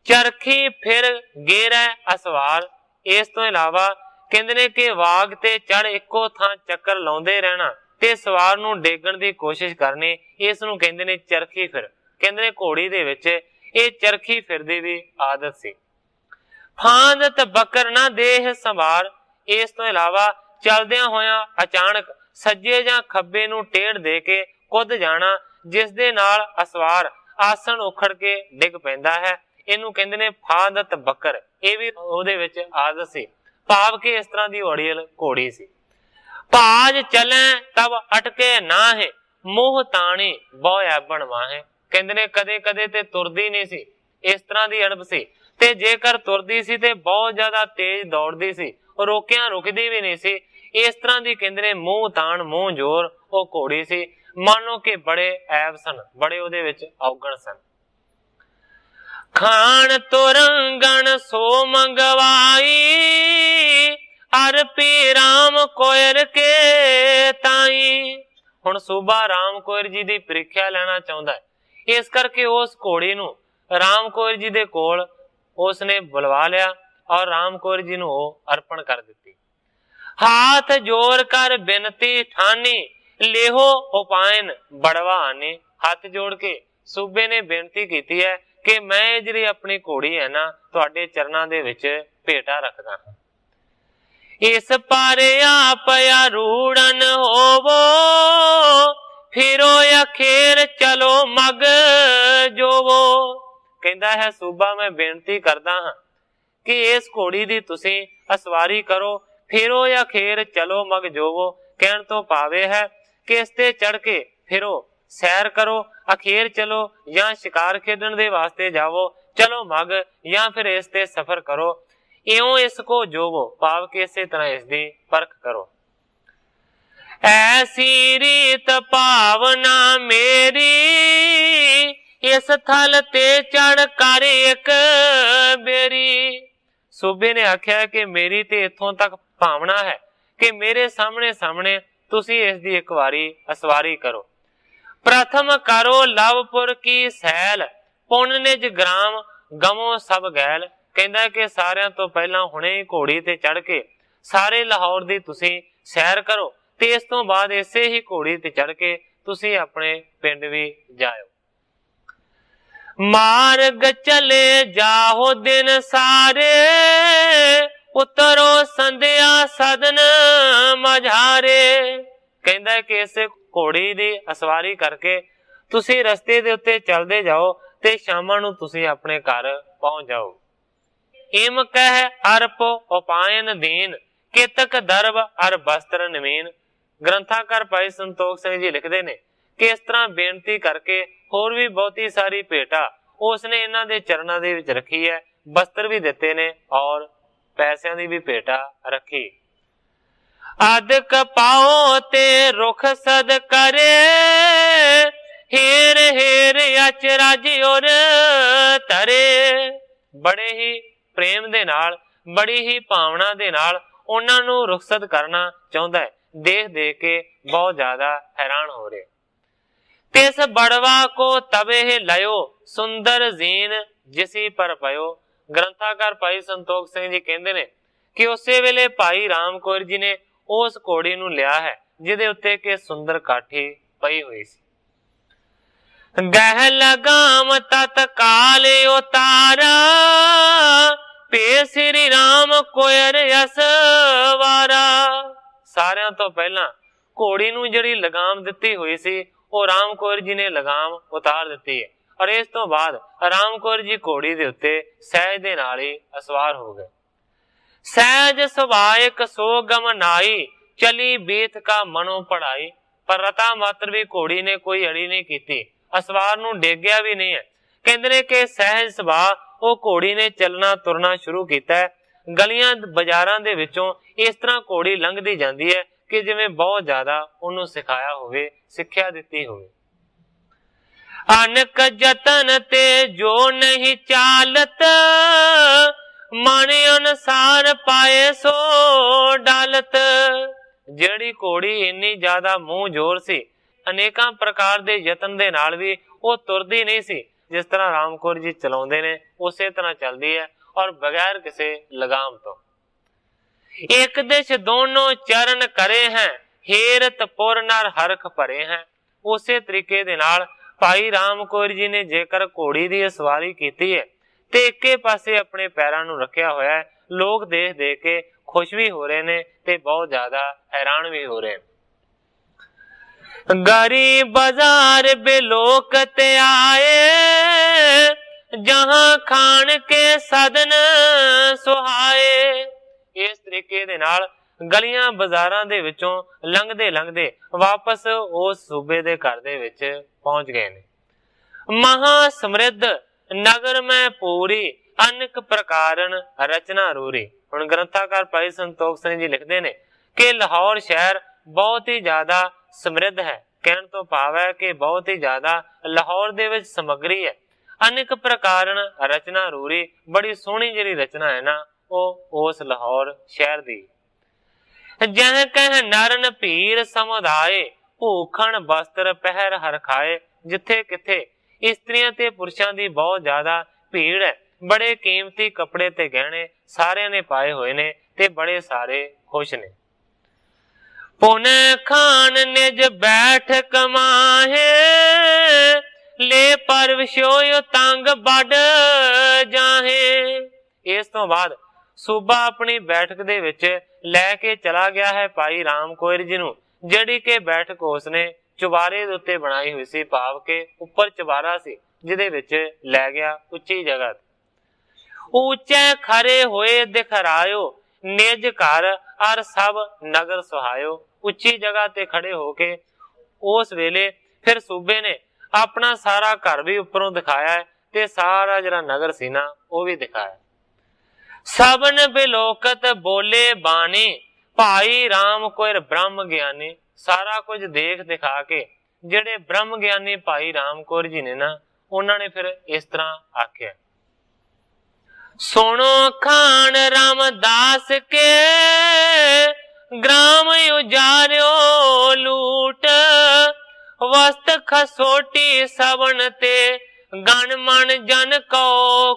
ਚਰਖੀ ਫਿਰ ਗੇਰੈ ਅਸਵਾਰ। ਇਸ ਤੋਂ ਇਲਾਵਾ ਕਹਿੰਦੇ ਨੇ ਕਿ ਵਾਗ ਤੇ ਚੜ ਇੱਕੋ ਥਾਂ ਚੱਕਰ ਲਾਉਂਦੇ ਰਹਿਣਾ ਤੇ ਸਵਾਰ ਨੂੰ ਡੇਗਣ ਦੀ ਕੋਸ਼ਿਸ਼ ਕਰਨੀ, ਇਸ ਨੂੰ ਕਹਿੰਦੇ ਨੇ ਚਰਖੀ ਫਿਰ। ਕਹਿੰਦੇ ਨੇ ਘੋੜੀ ਦੇ ਵਿੱਚ ਇਹ ਚਰਖੀ ਫਿਰ ਦੀ ਵੀ ਆਦਤ ਸੀ। ਫਾਂਦਤ ਬਕਰ ਨਾ ਦੇਹ ਸੰਵਾਰ। ਇਸ ਤੋਂ ਇਲਾਵਾ ਚਲਦਿਆਂ ਹੋਇਆਂ ਅਚਾਨਕ ਸੱਜੇ ਜਾਂ ਖੱਬੇ ਨੂੰ ਟੇਢ ਦੇ ਕੇ ਕੁੱਦ ਜਾਣਾ, ਜਿਸ ਦੇ ਨਾਲ ਅਸਵਾਰ ਆਸਣ ਉਖੜ ਕੇ ਡਿੱਗ ਪੈਂਦਾ ਹੈ, ਇਹਨੂੰ ਕਹਿੰਦੇ ਨੇ ਫਾਂਦਤ ਬਕਰ। ਇਹ ਵੀ ਉਹਦੇ ਵਿੱਚ ਆਦਤ ਸੀ, ਭਾਵ ਕਿ ਇਸ ਤਰ੍ਹਾਂ ਦੀ ਔੜੀਅਲ ਘੋੜੀ ਸੀ। ਭਾਜ ਚਲੇ ਤਬ ਅਟਕੇ ਨਾ ਹੈ, ਮੋਹ ਤਾਣੀ ਬਹੁ ਐਬਣ ਵਾਹੇ। ਕਹਿੰਦੇ ਨੇ ਕਦੇ ਕਦੇ ਤੇ ਤੁਰਦੀ ਨਹੀਂ ਸੀ, ਇਸ ਤਰ੍ਹਾਂ ਦੀ ਅੜਬ ਸੀ, ਤੇ ਜੇਕਰ ਤੁਰਦੀ ਸੀ ਤੇ ਬਹੁਤ ਜ਼ਿਆਦਾ ਤੇਜ਼ ਦੌੜਦੀ ਸੀ, ਉਹ ਰੋਕਿਆਂ ਰੁਕਦੀ ਵੀ ਨਹੀਂ ਸੀ। ਇਸ ਤਰ੍ਹਾਂ ਦੀ ਕਹਿੰਦੇ ਨੇ ਮੂੰਹ ਤਾਣ ਮੂੰਹ ਜ਼ੋਰ ਉਹ ਘੋੜੀ ਸੀ, ਮਾਨੋ ਕਿ ਬੜੇ ਐਬ ਸਨ, ਬੜੇ ਉਹਦੇ ਵਿੱਚ ਔਗਣ ਸਨ। ਖਾਣ ਤੁਰੰਗਣ ਸੋ ਮੰਗਵਾਈ, ਅਰਪੀ ਰਾਮ ਕੋਇਰ ਕੇ ਤਾਈ। ਹੁਣ ਸੂਬਾ ਰਾਮ ਕੋਇਰ ਜੀ ਦੀ ਪ੍ਰੀਖਿਆ ਲੈਣਾ ਚਾਹੁੰਦਾ ਹੈ, ਇਸ ਕਰਕੇ ਉਸ ਘੋੜੀ ਨੂੰ ਰਾਮ ਕੋਇਰ ਜੀ ਦੇ ਕੋਲ ਉਸਨੇ ਬੁਲਵਾ ਲਿਆ ਔਰ ਰਾਮ ਕੋਇਰ ਜੀ ਨੂੰ ਉਹ ਅਰਪਣ ਕਰ ਦਿੱਤੀ। ਹਾਥ ਜੋੜ ਕਰ ਬਿਨਤੀ ਠਾਨੀ, ਲੇਹੋ ਉਪਾਇਨ ਬੜਵਾਨੀ। ਹੱਥ ਜੋੜ ਕੇ ਸੂਬੇ ਨੇ ਬੇਨਤੀ ਕੀਤੀ ਹੈ ਕਿ ਮੈਂ ਜਿਹੜੀ ਆਪਣੀ ਘੋੜੀ ਹੈ ਨਾ ਤੁਹਾਡੇ ਚਰਨਾਂ ਦੇ ਵਿੱਚ ਭੇਟਾ ਰੱਖਦਾ ਹਾਂ। ਇਸ ਪਾਰੇ ਆਪਿਆ ਰੂੜਨ ਹੋਵੋ, ਫਿਰੋ ਅਖੇਰ ਚਲੋ ਮਗ ਜੋਵੋ। ਕਹਿੰਦਾ ਹੈ ਸੂਬਾ ਮੈਂ ਬੇਨਤੀ ਕਰਦਾ ਹਾਂ ਕਿ ਇਸ ਘੋੜੀ ਦੀ ਤੁਸੀਂ ਅਸਵਾਰੀ ਕਰੋ, ਫਿਰੋ ਅਖੇਰ ਚਲੋ ਮਗ ਜੋਵੋ। ਕਹਿਣ ਤੋਂ ਭਾਵੇਂ ਹੈ ਕਿ ਇਸ ਤੇ ਚੜ ਕੇ ਫਿਰੋ, ਸੈਰ ਕਰੋ, ਅਖੀਰ ਚਲੋ ਜਾਂ ਸ਼ਿਕਾਰ ਖੇਡਣ ਦੇ ਵਾਸਤੇ ਜਾਵੋ, ਚਲੋ ਮਗ ਜਾਂ ਫਿਰ ਇਸ ਤੇ ਸਫਰ ਕਰੋ। ਇਉਂ ਇਸ ਕੋ ਜੋਵੋ, ਭਾਵ ਕਿ ਇਸੇ ਤਰ੍ਹਾਂ ਇਸ ਦੀ ਪਰਖ ਕਰੋ। ਐਸੀ ਰੀਤ ਭਾਵਨਾ ਮੇਰੀ, ਇਸ ਥਲ ਤੇ ਚੜ ਕਰ ਇੱਕ ਬੇਰੀ। ਸੂਬੇ ਨੇ ਆਖਿਆ ਕਿ ਮੇਰੀ ਤੇ ਇੱਥੋਂ ਤੱਕ ਭਾਵਨਾ ਹੈ ਕਿ ਮੇਰੇ ਸਾਹਮਣੇ ਸਾਹਮਣੇ ਤੁਸੀਂ ਇਸ ਦੀ ਇੱਕ ਵਾਰੀ ਅਸਵਾਰੀ ਕਰੋ। ਪ੍ਰਥਮ ਕਰੋ ਲਵਪੁਰ ਕੀ ਸੈਲ, ਪੁੰਨ ਨਿਜ ਗ੍ਰਾਮ ਗਮੋ ਸਭ ਗੈਲ। ਕਹਿੰਦਾ ਕਿ ਸਾਰਿਆਂ ਤੋਂ ਪਹਿਲਾਂ ਹੁਣੇ ਹੀ ਘੋੜੀ ਤੇ ਚੜ ਕੇ ਸਾਰੇ ਲਾਹੌਰ ਦੀ ਤੁਸੀਂ ਸੈਰ ਕਰੋ, ਤੇ ਇਸ ਤੋਂ ਬਾਅਦ ਇਸੇ ਹੀ ਘੋੜੀ ਤੇ ਚੜ ਕੇ ਤੁਸੀਂ ਆਪਣੇ ਪਿੰਡ ਵੀ ਜਾਇਓ। ਮਾਰਗ ਚਲੇ ਜਾਹੋ ਦਿਨ ਸਾਰੇ, ਉਤਰੋ ਸੰਧਿਆ ਸਦਨ ਮਝਾਰੇ। ਕਹਿੰਦਾ ਕਿ ਇਸੇ ਘੋੜੀ ਦੀ ਅਸਵਾਰੀ ਕਰਕੇ ਤੁਸੀਂ ਰਸਤੇ ਦੇ ਉੱਤੇ ਚੱਲਦੇ ਜਾਓ ਤੇ ਸ਼ਾਮਾਂ ਨੂੰ ਤੁਸੀਂ ਆਪਣੇ ਘਰ ਪਹੁੰਚ ਜਾਓ। ਇਮ ਕਹਿ ਅਰਪ ਉਪਾਇਨ ਦੀਨ, ਕਿਤਕ ਦਰਬ ਅਰ ਬਸਤਰ ਨਵੀਨ। ਗ੍ਰੰਥਾਕਾਰ ਭਾਈ ਸੰਤੋਖ ਸਿੰਘ ਜੀ ਲਿਖਦੇ ਨੇ ਕਿ ਇਸ ਤਰ੍ਹਾਂ ਬੇਨਤੀ ਕਰਕੇ ਹੋਰ ਵੀ ਬਹੁਤੀ ਸਾਰੀ ਭੇਟਾ ਉਸਨੇ ਇਹਨਾਂ ਦੇ ਚਰਨਾਂ ਦੇ ਵਿੱਚ ਰੱਖੀ ਹੈ, ਬਸਤਰ ਵੀ ਦਿੱਤੇ ਨੇ ਔਰ ਪੈਸਿਆਂ ਦੀ ਵੀ ਭੇਟਾ ਰੱਖੀ। ਅਦਕ ਪਾਓ ਤੇ ਰੁਖ ਸਦ ਕਰੇ, ਹੇਰ ਹੇਰ ਅਚਰਜ ਔਰ ਤਰੇ। ਬੜੇ ਹੀ ਪ੍ਰੇਮ ਦੇ ਨਾਲ, ਬੜੀ ਹੀ ਭਾਵਨਾ ਦੇ ਨਾਲ ਉਹਨਾਂ ਨੂੰ ਰੁਖਸਤ ਕਰਨਾ ਚਾਹੁੰਦਾ ਹੈ। ਦੇਖ ਦੇਖ ਕੇ ਬਹੁਤ ਜ਼ਿਆਦਾ ਹੈਰਾਨ ਹੋ ਰਹੇ। ਤਿਸ ਬੜਵਾ ਕੋ ਤਬੇ ਲਿਓ, ਸੁੰਦਰ ਜ਼ੀਨ ਜਿਸੀ ਪਰ ਪਇਓ। ਗ੍ਰੰਥਾਕਾਰ ਭਾਈ ਸੰਤੋਖ ਸਿੰਘ ਜੀ ਕਹਿੰਦੇ ਨੇ ਕਿ ਉਸੇ ਵੇਲੇ ਭਾਈ ਰਾਮ ਕੌਰ ਜੀ ਨੇ ਉਸ ਘੋੜੀ ਨੂੰ ਲਿਆ ਹੈ ਜਿਹਦੇ ਉੱਤੇ ਕਿ ਸੁੰਦਰ ਕਾਠੀ ਪਈ ਹੋਈ ਸੀ। ਗਹਿ ਲਗਾਮ ਤਤਕਾਲ ਉਤਾਰਾ, ਭੇ ਸ੍ਰੀ ਰਾਮ ਕੋਇਰ ਅਸਵਾਰਾ। ਸਾਰਿਆਂ ਤੋਂ ਪਹਿਲਾਂ ਘੋੜੀ ਨੂੰ ਜਿਹੜੀ ਲਗਾਮ ਦਿੱਤੀ ਹੋਈ ਸੀ ਉਹ ਰਾਮ ਕੌਰ ਜੀ ਨੇ ਲਗਾਮ ਉਤਾਰ ਦਿੱਤੀ ਹੈ, ਔਰ ਇਸ ਤੋਂ ਬਾਅਦ ਰਾਮ ਕੌਰ ਜੀ ਘੋੜੀ ਦੇ ਉੱਤੇ ਸਹਿਜ ਦੇ ਨਾਲ ਹੀ ਅਸਵਾਰ ਹੋ ਗਏ। ਸਹਿਜ ਸੁਭਾਇਕ ਸੋ ਗਮਨਾਈ, ਚਲੀ ਬੀਤ ਕਾ ਮਨੋ ਪੜਾਈ। ਪਰ ਰਤਾ ਮਾਤਰ ਵੀ ਘੋੜੀ ਨੇ ਕੋਈ ਅੜੀ ਨਹੀਂ ਕੀਤੀ, ਅਸਵਾਰ ਨੂੰ ਡੇਗਿਆ ਵੀ ਨਹੀਂ ਹੈ। ਕਹਿੰਦੇ ਨੇ ਕਿ ਸਹਿਜ ਸੁਭਾਅ ਉਹ ਘੋੜੀ ਨੇ ਚੱਲਣਾ ਤੁਰਨਾ ਸ਼ੁਰੂ ਕੀਤਾ ਹੈ। ਗਲੀਆਂ ਬਾਜ਼ਾਰਾਂ ਦੇ ਵਿੱਚੋਂ ਇਸ ਤਰ੍ਹਾਂ ਘੋੜੀ ਲੰਘਦੀ ਜਾਂਦੀ ਹੈ ਕਿ ਜਿਵੇਂ ਬਹੁਤ ਜ਼ਿਆਦਾ ਉਹਨੂੰ ਸਿਖਾਇਆ ਹੋਵੇ, ਸਿੱਖਿਆ ਦਿੱਤੀ ਹੋਵੇ। अनक जतन ते जो नहीं चालत, मन अनुसार पाए सो डालत। ਜਿਹੜੀ ਘੋੜੀ ਇੰਨੀ ਜ਼ਿਆਦਾ ਮੂੰਹ ਜ਼ੋਰ ਸੀ, ਅਨੇਕਾਂ ਪ੍ਰਕਾਰ ਦੇ ਯਤਨ ਦੇ ਨਾਲ ਵੀ ਉਹ ਤੁਰਦੀ ਨਹੀਂ ਸੀ। ਜਿਸ ਤਰ੍ਹਾਂ ਰਾਮ ਕੌਰ ਜੀ ਚਲਾਉਂਦੇ ਨੇ ਉਸੇ ਤਰ੍ਹਾਂ ਚੱਲਦੀ ਹੈ, ਔਰ ਬਗੈਰ ਕਿਸੇ ਲਗਾਮ ਤੋਂ। ਇੱਕ ਦਿਸ਼ ਦੋਨੋਂ ਚਰਨ ਕਰੇ ਹੈ, ਹੇਰਤ ਪੁਰ ਨਰ ਹਰਖ ਭਰੇ ਹੈ। ਉਸੇ ਤਰੀਕੇ ਦੇ ਨਾਲ ਭਾਈ ਰਾਮ ਕੌਰ ਜੀ ਨੇ ਜੇਕਰ ਘੋੜੀ ਦੀ ਸਵਾਰੀ ਕੀਤੀ ਹੈ ਤੇ ਇੱਕੇ ਪਾਸੇ ਆਪਣੇ ਪੈਰਾਂ ਨੂੰ ਰੱਖਿਆ ਹੋਇਆ ਹੈ, ਲੋਕ ਦੇਖ ਦੇਖ ਕੇ खुश भी हो रहे ने ते बहुत ज्यादा हैरान भी हो रहे। गरीब बाजार बेलोकत आए, जहां खान के सदन सुहाए। इस तरीके दे नाल गलियां बाजारां दे विचों लंघदे लंघदे वापस उस सूबे दे घर दे विच पहुंच गए ने। महा समृद्ध नगर में पूरी, अनेक प्रकारन रचना रूरी। ਹੁਣ ਗ੍ਰੰਥਾਕਾਰ ਭਾਈ ਸੰਤੋਖ ਸਿੰਘ ਜੀ ਲਿਖਦੇ ਨੇ ਕਿ ਲਾਹੌਰ ਸ਼ਹਿਰ ਬਹੁਤ ਹੀ ਜ਼ਿਆਦਾ ਸਮਰਿੱਧ ਹੈ। ਕਹਿਣ ਤੋਂ ਭਾਵ ਹੈ ਕਿ ਬਹੁਤ ਹੀ ਜ਼ਿਆਦਾ ਲਾਹੌਰ ਦੇ ਵਿੱਚ ਸਮੱਗਰੀ ਹੈ। ਅਨੇਕ ਪ੍ਰਕਾਰਨ ਰਚਨਾ ਰੂਰੀ, ਬੜੀ ਸੋਹਣੀ ਜਿਹੜੀ ਰਚਨਾ ਹੈ ਨਾ ਉਹ ਉਸ ਲਾਹੌਰ ਸ਼ਹਿਰ ਦੀ। ਜਹ ਕਹਿ ਨਰਨ ਭੀਰ ਸਮੁਦਾਏ, ਭੂਖਣ ਬਸਤਰ ਪਹਿਰ ਹਰ ਖਾਏ। ਜਿੱਥੇ ਕਿੱਥੇ ਇਸਤਰੀਆਂ ਤੇ ਪੁਰਸ਼ਾਂ ਦੀ ਬਹੁਤ ਜ਼ਿਆਦਾ ਭੀੜ ਹੈ। ਬੜੇ ਕੀਮਤੀ ਕੱਪੜੇ ਤੇ ਗਹਿਣੇ ਸਾਰਿਆਂ ਨੇ ਪਾਏ ਹੋਏ ਨੇ ਤੇ ਬੜੇ ਸਾਰੇ ਖੁਸ਼ ਨੇ। ਪੁਨ ਖਾਨ ਨਿਜ ਬੈਠ ਕਮਾਹੇ, ਲੈ ਪਰਵਿਸ਼ੋਇ ਤੰਗ ਵੱਡ ਜਾਹੇ। ਇਸ ਤੋਂ ਬਾਅਦ ਸੂਬਾ ਆਪਣੀ ਬੈਠਕ ਦੇ ਵਿੱਚ ਲੈ ਕੇ ਚਲਾ ਗਿਆ ਹੈ ਭਾਈ ਰਾਮ ਕੌਰ ਜੀ ਨੂੰ, ਜਿਹੜੀ ਕਿ ਬੈਠਕ ਉਸਨੇ ਚੁਬਾਰੇ ਦੇ ਉੱਤੇ ਬਣਾਈ ਹੋਈ ਸੀ, ਭਾਵ ਕਿ ਉੱਪਰ ਚੁਬਾਰਾ ਸੀ ਜਿਹਦੇ ਵਿੱਚ ਲੈ ਗਿਆ ਉੱਚੀ ਜਗ੍ਹਾ। ऊंचे खरे होए दिखरायो, निज घर अर सब नगर सुहायो। उच्ची जगह ते खड़े होके उस वेले फिर सूबे ने अपना सारा घर भी उपरों दिखाया है ते सारा जरा नगर सी ना वो भी दिखाया। सबन बिलोकत बोले बानी, भाई राम कोर ब्रह्म ज्ञानी। सारा कुछ देख दिखा के जेड़े ब्रह्म ज्ञानी भाई राम कौर जी ने ना, उन्होंने फिर इस तरह आख्या। सुनो खान रामदास के, ग्राम उजार्यो लूट। वस्त खसोटी सवन ते, गण मन जन को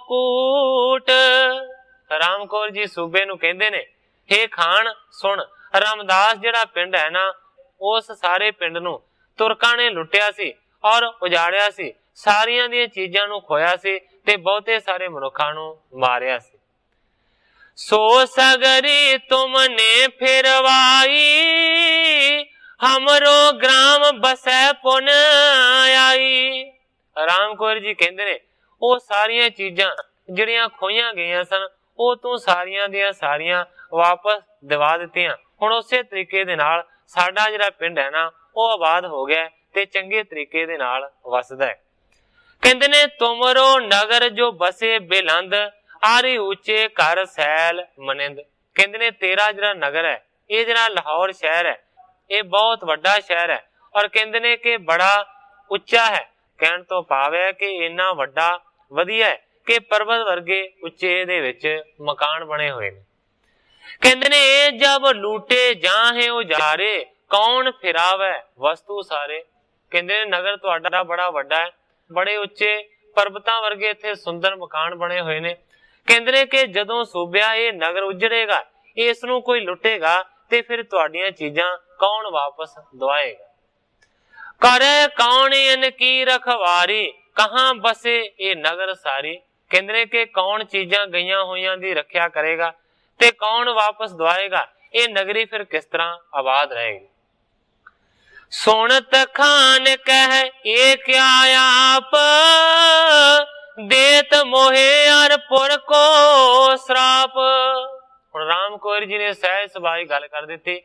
कूट। राम कौर जी सूबे नूं कहंदे ने, हे खान सुन, रामदास जिहड़ा पिंड है ना, उस सारे पिंड नूं तुरकां ने लुटिया सी और उजाड़िया सी, सारियां दी चीजां नूं खोया सी ते बहुते सारे मनुखां नूं मारिया सी। सो सगरी तुमने फिरवाई, हमरो ग्राम बसै पुन आई। राम कौर जी कहंदे ने ਉਹ ਸਾਰੀਆਂ ਚੀਜ਼ਾਂ ਜਿਹੜੀਆਂ ਖੋਈਆਂ ਗਈਆਂ ਸਨ ਉਹ ਤੂੰ ਸਾਰੀਆਂ ਦੀਆਂ ਸਾਰੀਆਂ ਵਾਪਸ ਦਿਵਾ ਦਿੱਤੀਆਂ। ਹੁਣ ਉਸੇ ਤਰੀਕੇ ਦੇ ਨਾਲ ਸਾਡਾ ਜਿਹੜਾ ਪਿੰਡ ਹੈ ਨਾ ਉਹ ਆਬਾਦ ਹੋ ਗਿਆ ਤੇ ਚੰਗੇ ਤਰੀਕੇ ਦੇ ਨਾਲ ਵਸਦਾ ਹੈ। ਕਹਿੰਦੇ ਨੇ ਤੁਮਰੋ ਨਗਰ ਜੋ ਬਸੇ ਬਿਲੰਦ, ਆਰੀ ਉੱਚੇ ਘਰ ਸੈਲ ਮਨਿੰਦ। ਕਹਿੰਦੇ ਨੇ ਤੇਰਾ ਜਿਹੜਾ ਨਗਰ ਹੈ, ਇਹ ਜਿਹੜਾ ਲਾਹੌਰ ਸ਼ਹਿਰ ਹੈ, ਇਹ ਬਹੁਤ ਵੱਡਾ ਸ਼ਹਿਰ ਹੈ ਔਰ ਕਹਿੰਦੇ ਨੇ ਕਿ ਬੜਾ ਉੱਚਾ ਹੈ। ਕਹਿਣ ਤੋਂ ਭਾਵ ਹੈ ਕਿ ਇੰਨਾ ਵੱਡਾ ਵਧੀਆ ਹੈ ਕਿ ਪਰਬਤ ਵਰਗੇ ਉੱਚੇ ਇਹਦੇ ਵਿੱਚ ਮਕਾਨ ਬਣੇ ਹੋਏ ਨੇ। ਕਹਿੰਦੇ ਨੇ ਇਹ ਜਬ ਲੂਟੇ ਜਾਹੇ ਉਜਾਰੇ, ਕੌਣ ਫਿਰਾਵੇ ਵਸਤੂ ਸਾਰੇ। ਕਹਿੰਦੇ ਨੇ ਨਗਰ ਤੁਹਾਡਾ ਬੜਾ ਵੱਡਾ ਹੈ, ਬੜੇ ਉੱਚੇ ਪਰਬਤਾਂ ਵਰਗੇ ਇੱਥੇ ਸੁੰਦਰ ਮਕਾਨ ਬਣੇ ਹੋਏ ਨੇ। ਕਹਿੰਦੇ ਨੇ ਕਿ ਜਦੋਂ ਸੂਬਿਆ ਇਹ ਨਗਰ ਉਜੜੇਗਾ, ਇਸ ਨੂੰ ਕੋਈ ਲੁੱਟੇਗਾ ਤੇ ਫਿਰ ਤੁਹਾਡੀਆਂ ਚੀਜ਼ਾਂ ਕੌਣ ਵਾਪਸ ਦਵਾਏਗਾ। करे कौन इनकी रखवारी, कहां बसे ये नगर सारी। कहते ने कि कौन चीजां गईयां होईयां दी रखिया करेगा ते कौन वापस दवाएगा, ये नगरी फिर किस तरह आबाद रहेगी। सोनत खान कह ये क्या आप, देत मोहे अर पुर को श्राप। हुण राम कौर जी ने सहज सुभाई गल कर दी।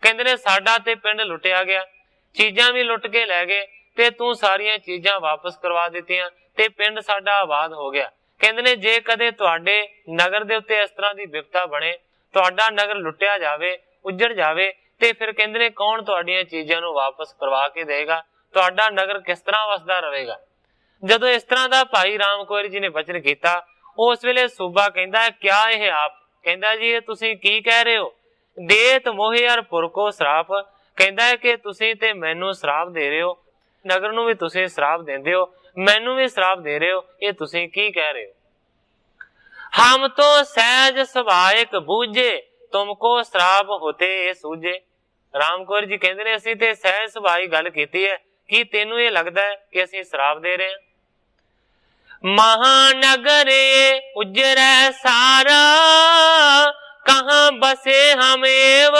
कहते ने साडा ते पिंड लुटिया गया, चीजां भी लुट के लै गए ते तू सारियां चीजां वापस करवा दित्तियां ते पिंड साडा आबाद हो गया। कहंदे ने जे कदे तुहाडे नगर दे उत्ते इस तरह दी विपता बने, तुहाडा नगर लुटिया जावे, उजड़ जावे ते फिर कहंदे ने कौन तुहाडीआं चीजां नूं वापस करवा के देगा, तुहाडा नगर किस तरह वसदा रहेगा। ਜਦੋਂ ਇਸ ਤਰ੍ਹਾਂ ਦਾ ਭਾਈ ਰਾਮ ਕੌਰ ਜੀ ਨੇ ਬਚਨ ਕੀਤਾ, ਉਸ ਵੇਲੇ ਸੂਬਾ ਕਹਿੰਦਾ ਕਿਆ ਇਹ ਆਪ, ਕਹਿੰਦਾ ਜੀ ਇਹ ਤੁਸੀਂ ਕੀ ਕਹਿ ਰਹੇ ਹੋ, ਦੇਤ ਮੋਹਿ ਅਰ ਪੁਰ ਕੋ ਸਰਾਪ, ਕਹਿੰਦਾ ਹੈ ਕਿ ਤੁਸੀਂ ਤੇ ਮੈਨੂੰ ਸ਼ਰਾਪ ਦੇ ਰਹੇ ਹੋ, ਨਗਰ ਨੂੰ ਵੀ ਤੁਸੀਂ ਸ਼ਰਾਪ ਦਿੰਦੇ ਹੋ, ਮੈਨੂੰ ਵੀ ਸ਼ਰਾਪ ਦੇ ਰਹੇ ਹੋ, ਇਹ ਤੁਸੀਂ ਕੀ ਕਹਿ ਰਹੇ ਹੋ। ਹਮ ਤੋਂ ਸਹਿਜ ਸੁਭਾਇਕ ਬੂਝੇ ਤੁਮਕੋ ਸ਼ਰਾਪ ਹੋਤੇ ਸੂਝੇ। ਰਾਮ ਕੌਰ ਜੀ ਕਹਿੰਦੇ ਨੇ ਅਸੀਂ ਤੇ ਸਹਿਜ ਸੁਭਾਈ ਗੱਲ ਕੀਤੀ ਹੈ, ਕੀ ਤੈਨੂੰ ਇਹ ਲੱਗਦਾ ਹੈ ਕਿ ਅਸੀਂ ਸ਼ਰਾਪ ਦੇ ਰਹੇ ਹਾਂ। महानगर उजरै सारा कहाँ बसे हमेव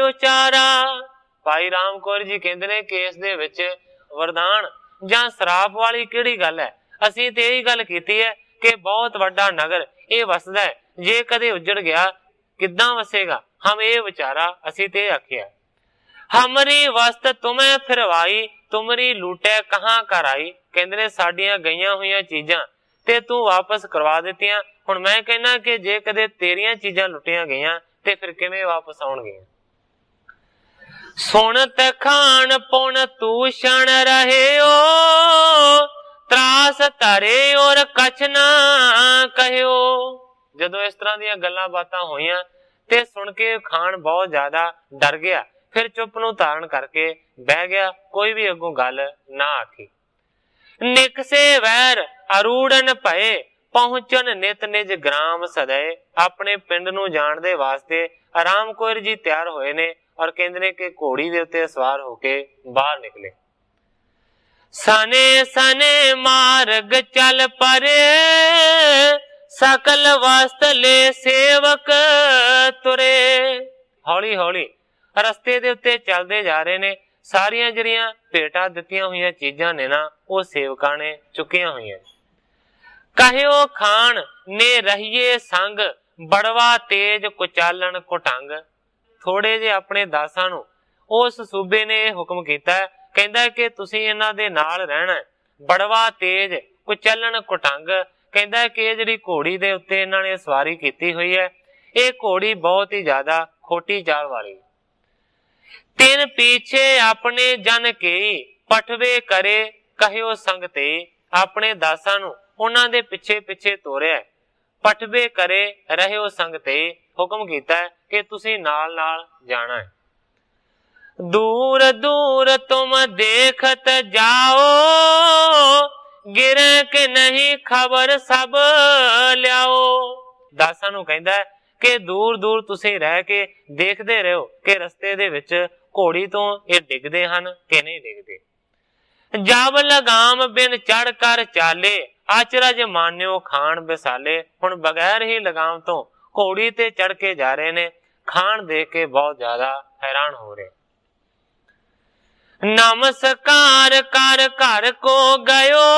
उचारा। भाई राम कौर जी कहते ने कि इस दे विच वरदान जां श्राप वाली किहड़ी गल है। असीं ते यही गल कीती है कि बहुत वड्डा नगर ये वसदा है, जे कदे उजड़ गया किद्दां वसेगा, हम ये विचारा असीं ते आखिया। हमरी वस्त तुम्हें फिरवाई तुमरी लूटे कहाँ कर आई। कहते ने साडियां गईयां हुईयां चीजां ते तू वापस करवा दित्तियां, हुण मैं कहना कि जे कदे तेरियां चीजां लुटियां गईयां ते फिर किवें वापस आउणगीयां। सुनत खान पुन तूषण रहे ओ त्रास धरे और कछ ना कहियो। जदों इस तरह दीयां गल्लां बातां होईयां ते सुन के खान बहुत ज्यादा डर गया, फिर चुप नूं धारण करके बह गया, कोई भी अगों गल ना आखी। निकसे वैर अरूड़न भये पहुंचन नित निज ग्राम सदय। अपने पिंड नूं जाण दे वास्ते राम कौर जी तैयार होए ने और कहंदे ने कि घोड़ी दे उत्ते सवार होके बाहर निकले। सने सने मार्ग चल परे सकल वस्त ले सेवक तुरे। हौली हौली रस्ते दे उत्ते चलदे जा रहे ने, सारियां जिहड़ियां भेटां दित्तियां होईयां चीजां ने ना वो सेवकां ने चुकियां होईयां। कहियो खान ने रहिए संग बड़वा तेज कुचालन कुटंग। थोड़े जे अपने दासां नूं उस सूबे ने हुक्म कीता है, कहंदा है कि तुसीं इन्हां दे नाल रहना है। बड़वा तेज कुचलन कुटंग कहंदा है कि जिहड़ी घोड़ी दे उत्ते इन्हां ने सवारी कीती होई है, ये घोड़ी बहुत ही ज्यादा खोटी चाल वाली। तिन पीछे अपने जन के पठवे करे कहियो संग ते। अपने दासां नूं उन्हां दे पिछे पिछे तोरिया, पठवे करे रहियो संग ते, हुक्म कीता है कि तुसीं नाल नाल जाना है। दूर दूर तुम देखत जाओ गिरे के नहीं खबर सब लियाओ। दासां नूं कहंदा है कि दूर दूर तुसीं रह के देखदे रहो कि रस्ते दे विच घोड़ी तो ये डिगदे हन कि नहीं डिगदे। जब लगाम बिन चढ़ कर चाले अचरज मान्यो खान बिसाले। हुण बगैर ही लगाम तो घोड़ी ते चढ़ के जा रहे ने, खान देख के बहुत ज्यादा हैरान हो रहे। नमस्कार कर घर को गयो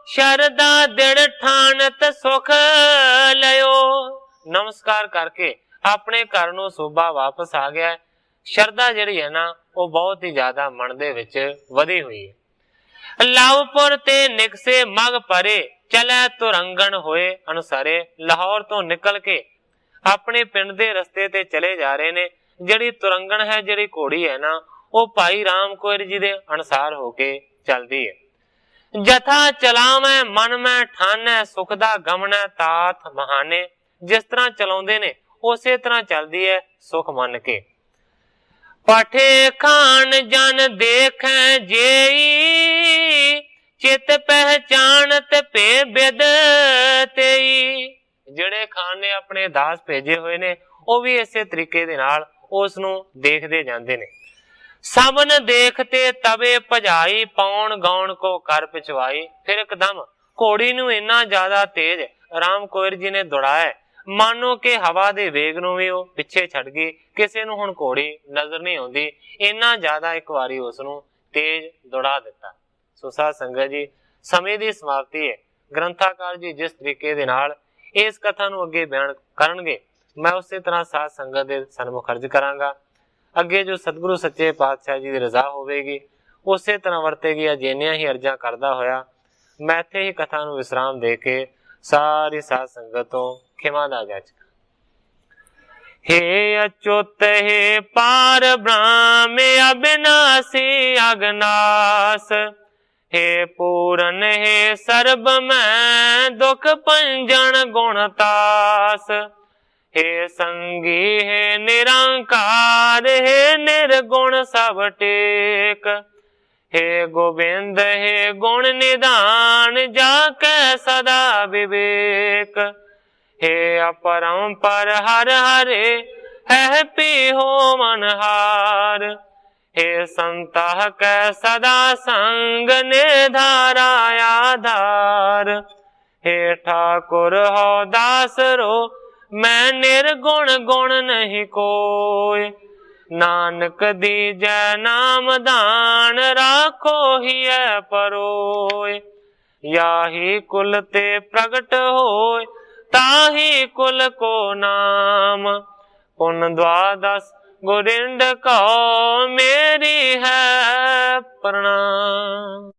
शरदा दिड़ ठानत सुख लयो। नमस्कार करके अपने घर नूं सूबा वापस आ गया। शरदा जिहड़ी है ना वो बहुत ही ज्यादा मन दे विच वधी हुई है। लाहौपुर ते निकसे मग परे चले तुरंगन होए अनुसारे। लाहौर तो निकल के अपने पिंड दे रस्ते ते चले जा रहे ने। जिहड़ी तुरंगन है, जिहड़ी घोड़ी है ना, वो भाई राम कौर जी दे अनुसार होके चलदी है। जथा चलावे मन में ठाने सुख दा गमने तात बहाने। जिस तरह चलाउंदे ने उसे तरह चलदी है सुख मन के। पठे खान जन देखे जेई चित पहचानत पे बिद तेई। जिहड़े खान ने अपने दास भेजे हुए ने वो भी इसे तरीके दे नाल उस नूं देखदे जांदे ने। सबन देखते तबे भजाई पौन गौन को कर पिछवाई। फिर एकदम घोड़ी नूं इन्ना ज्यादा तेज राम कौर जी ने दौड़ाया, मानो कि हवा दे वेग नूं भी वो पिछे छड़ गई। किसी नूं हुण घोड़ी नजर नहीं आउंदी, इन्ना ज्यादा एक बारी उस नूं तेज दौड़ा दिता। सो साध संगत जी, समय दी समाप्ति है। ग्रंथाकार जी जिस तरीके दे नाल इस कथा नूं अगे बयान करनगे, मैं उसे तरह साध संगत दे सन्मुख अर्ज करांगा। अगे जो सतगुरु सच्चे पातशाह जी की रजा होवेगी उसे तरह वरतेगी। अजिनियां ही अर्जां करदा होया मैं इत्थे ही कथा नूं विश्राम दे के सारी साध संगत तो खिमा दा जाच। हे अच्युत हे पार ब्रह्म अविनाशी अगनास, हे पूरन हे सर्ब मैं दुख पंजन गुण तास। हे संगी हे निरंकार हे निर्गुण सब टेक। हे गोविंद हे गुण निधान जाके सदा विवेक। हे अपरंपर हर हरे है पी हो मनहार। हे संतः कै सदा संग निधारा आधार। हे ठाकुर हो दास रो मैं निर्गुण गुण नहीं कोय। नानक दीजै नाम दान राखो हिय परोय। याही कुल ते प्रगट होय ताही कुल को नाम। पुन द्वादश गोरिंद कहो मेरी है प्रणाम।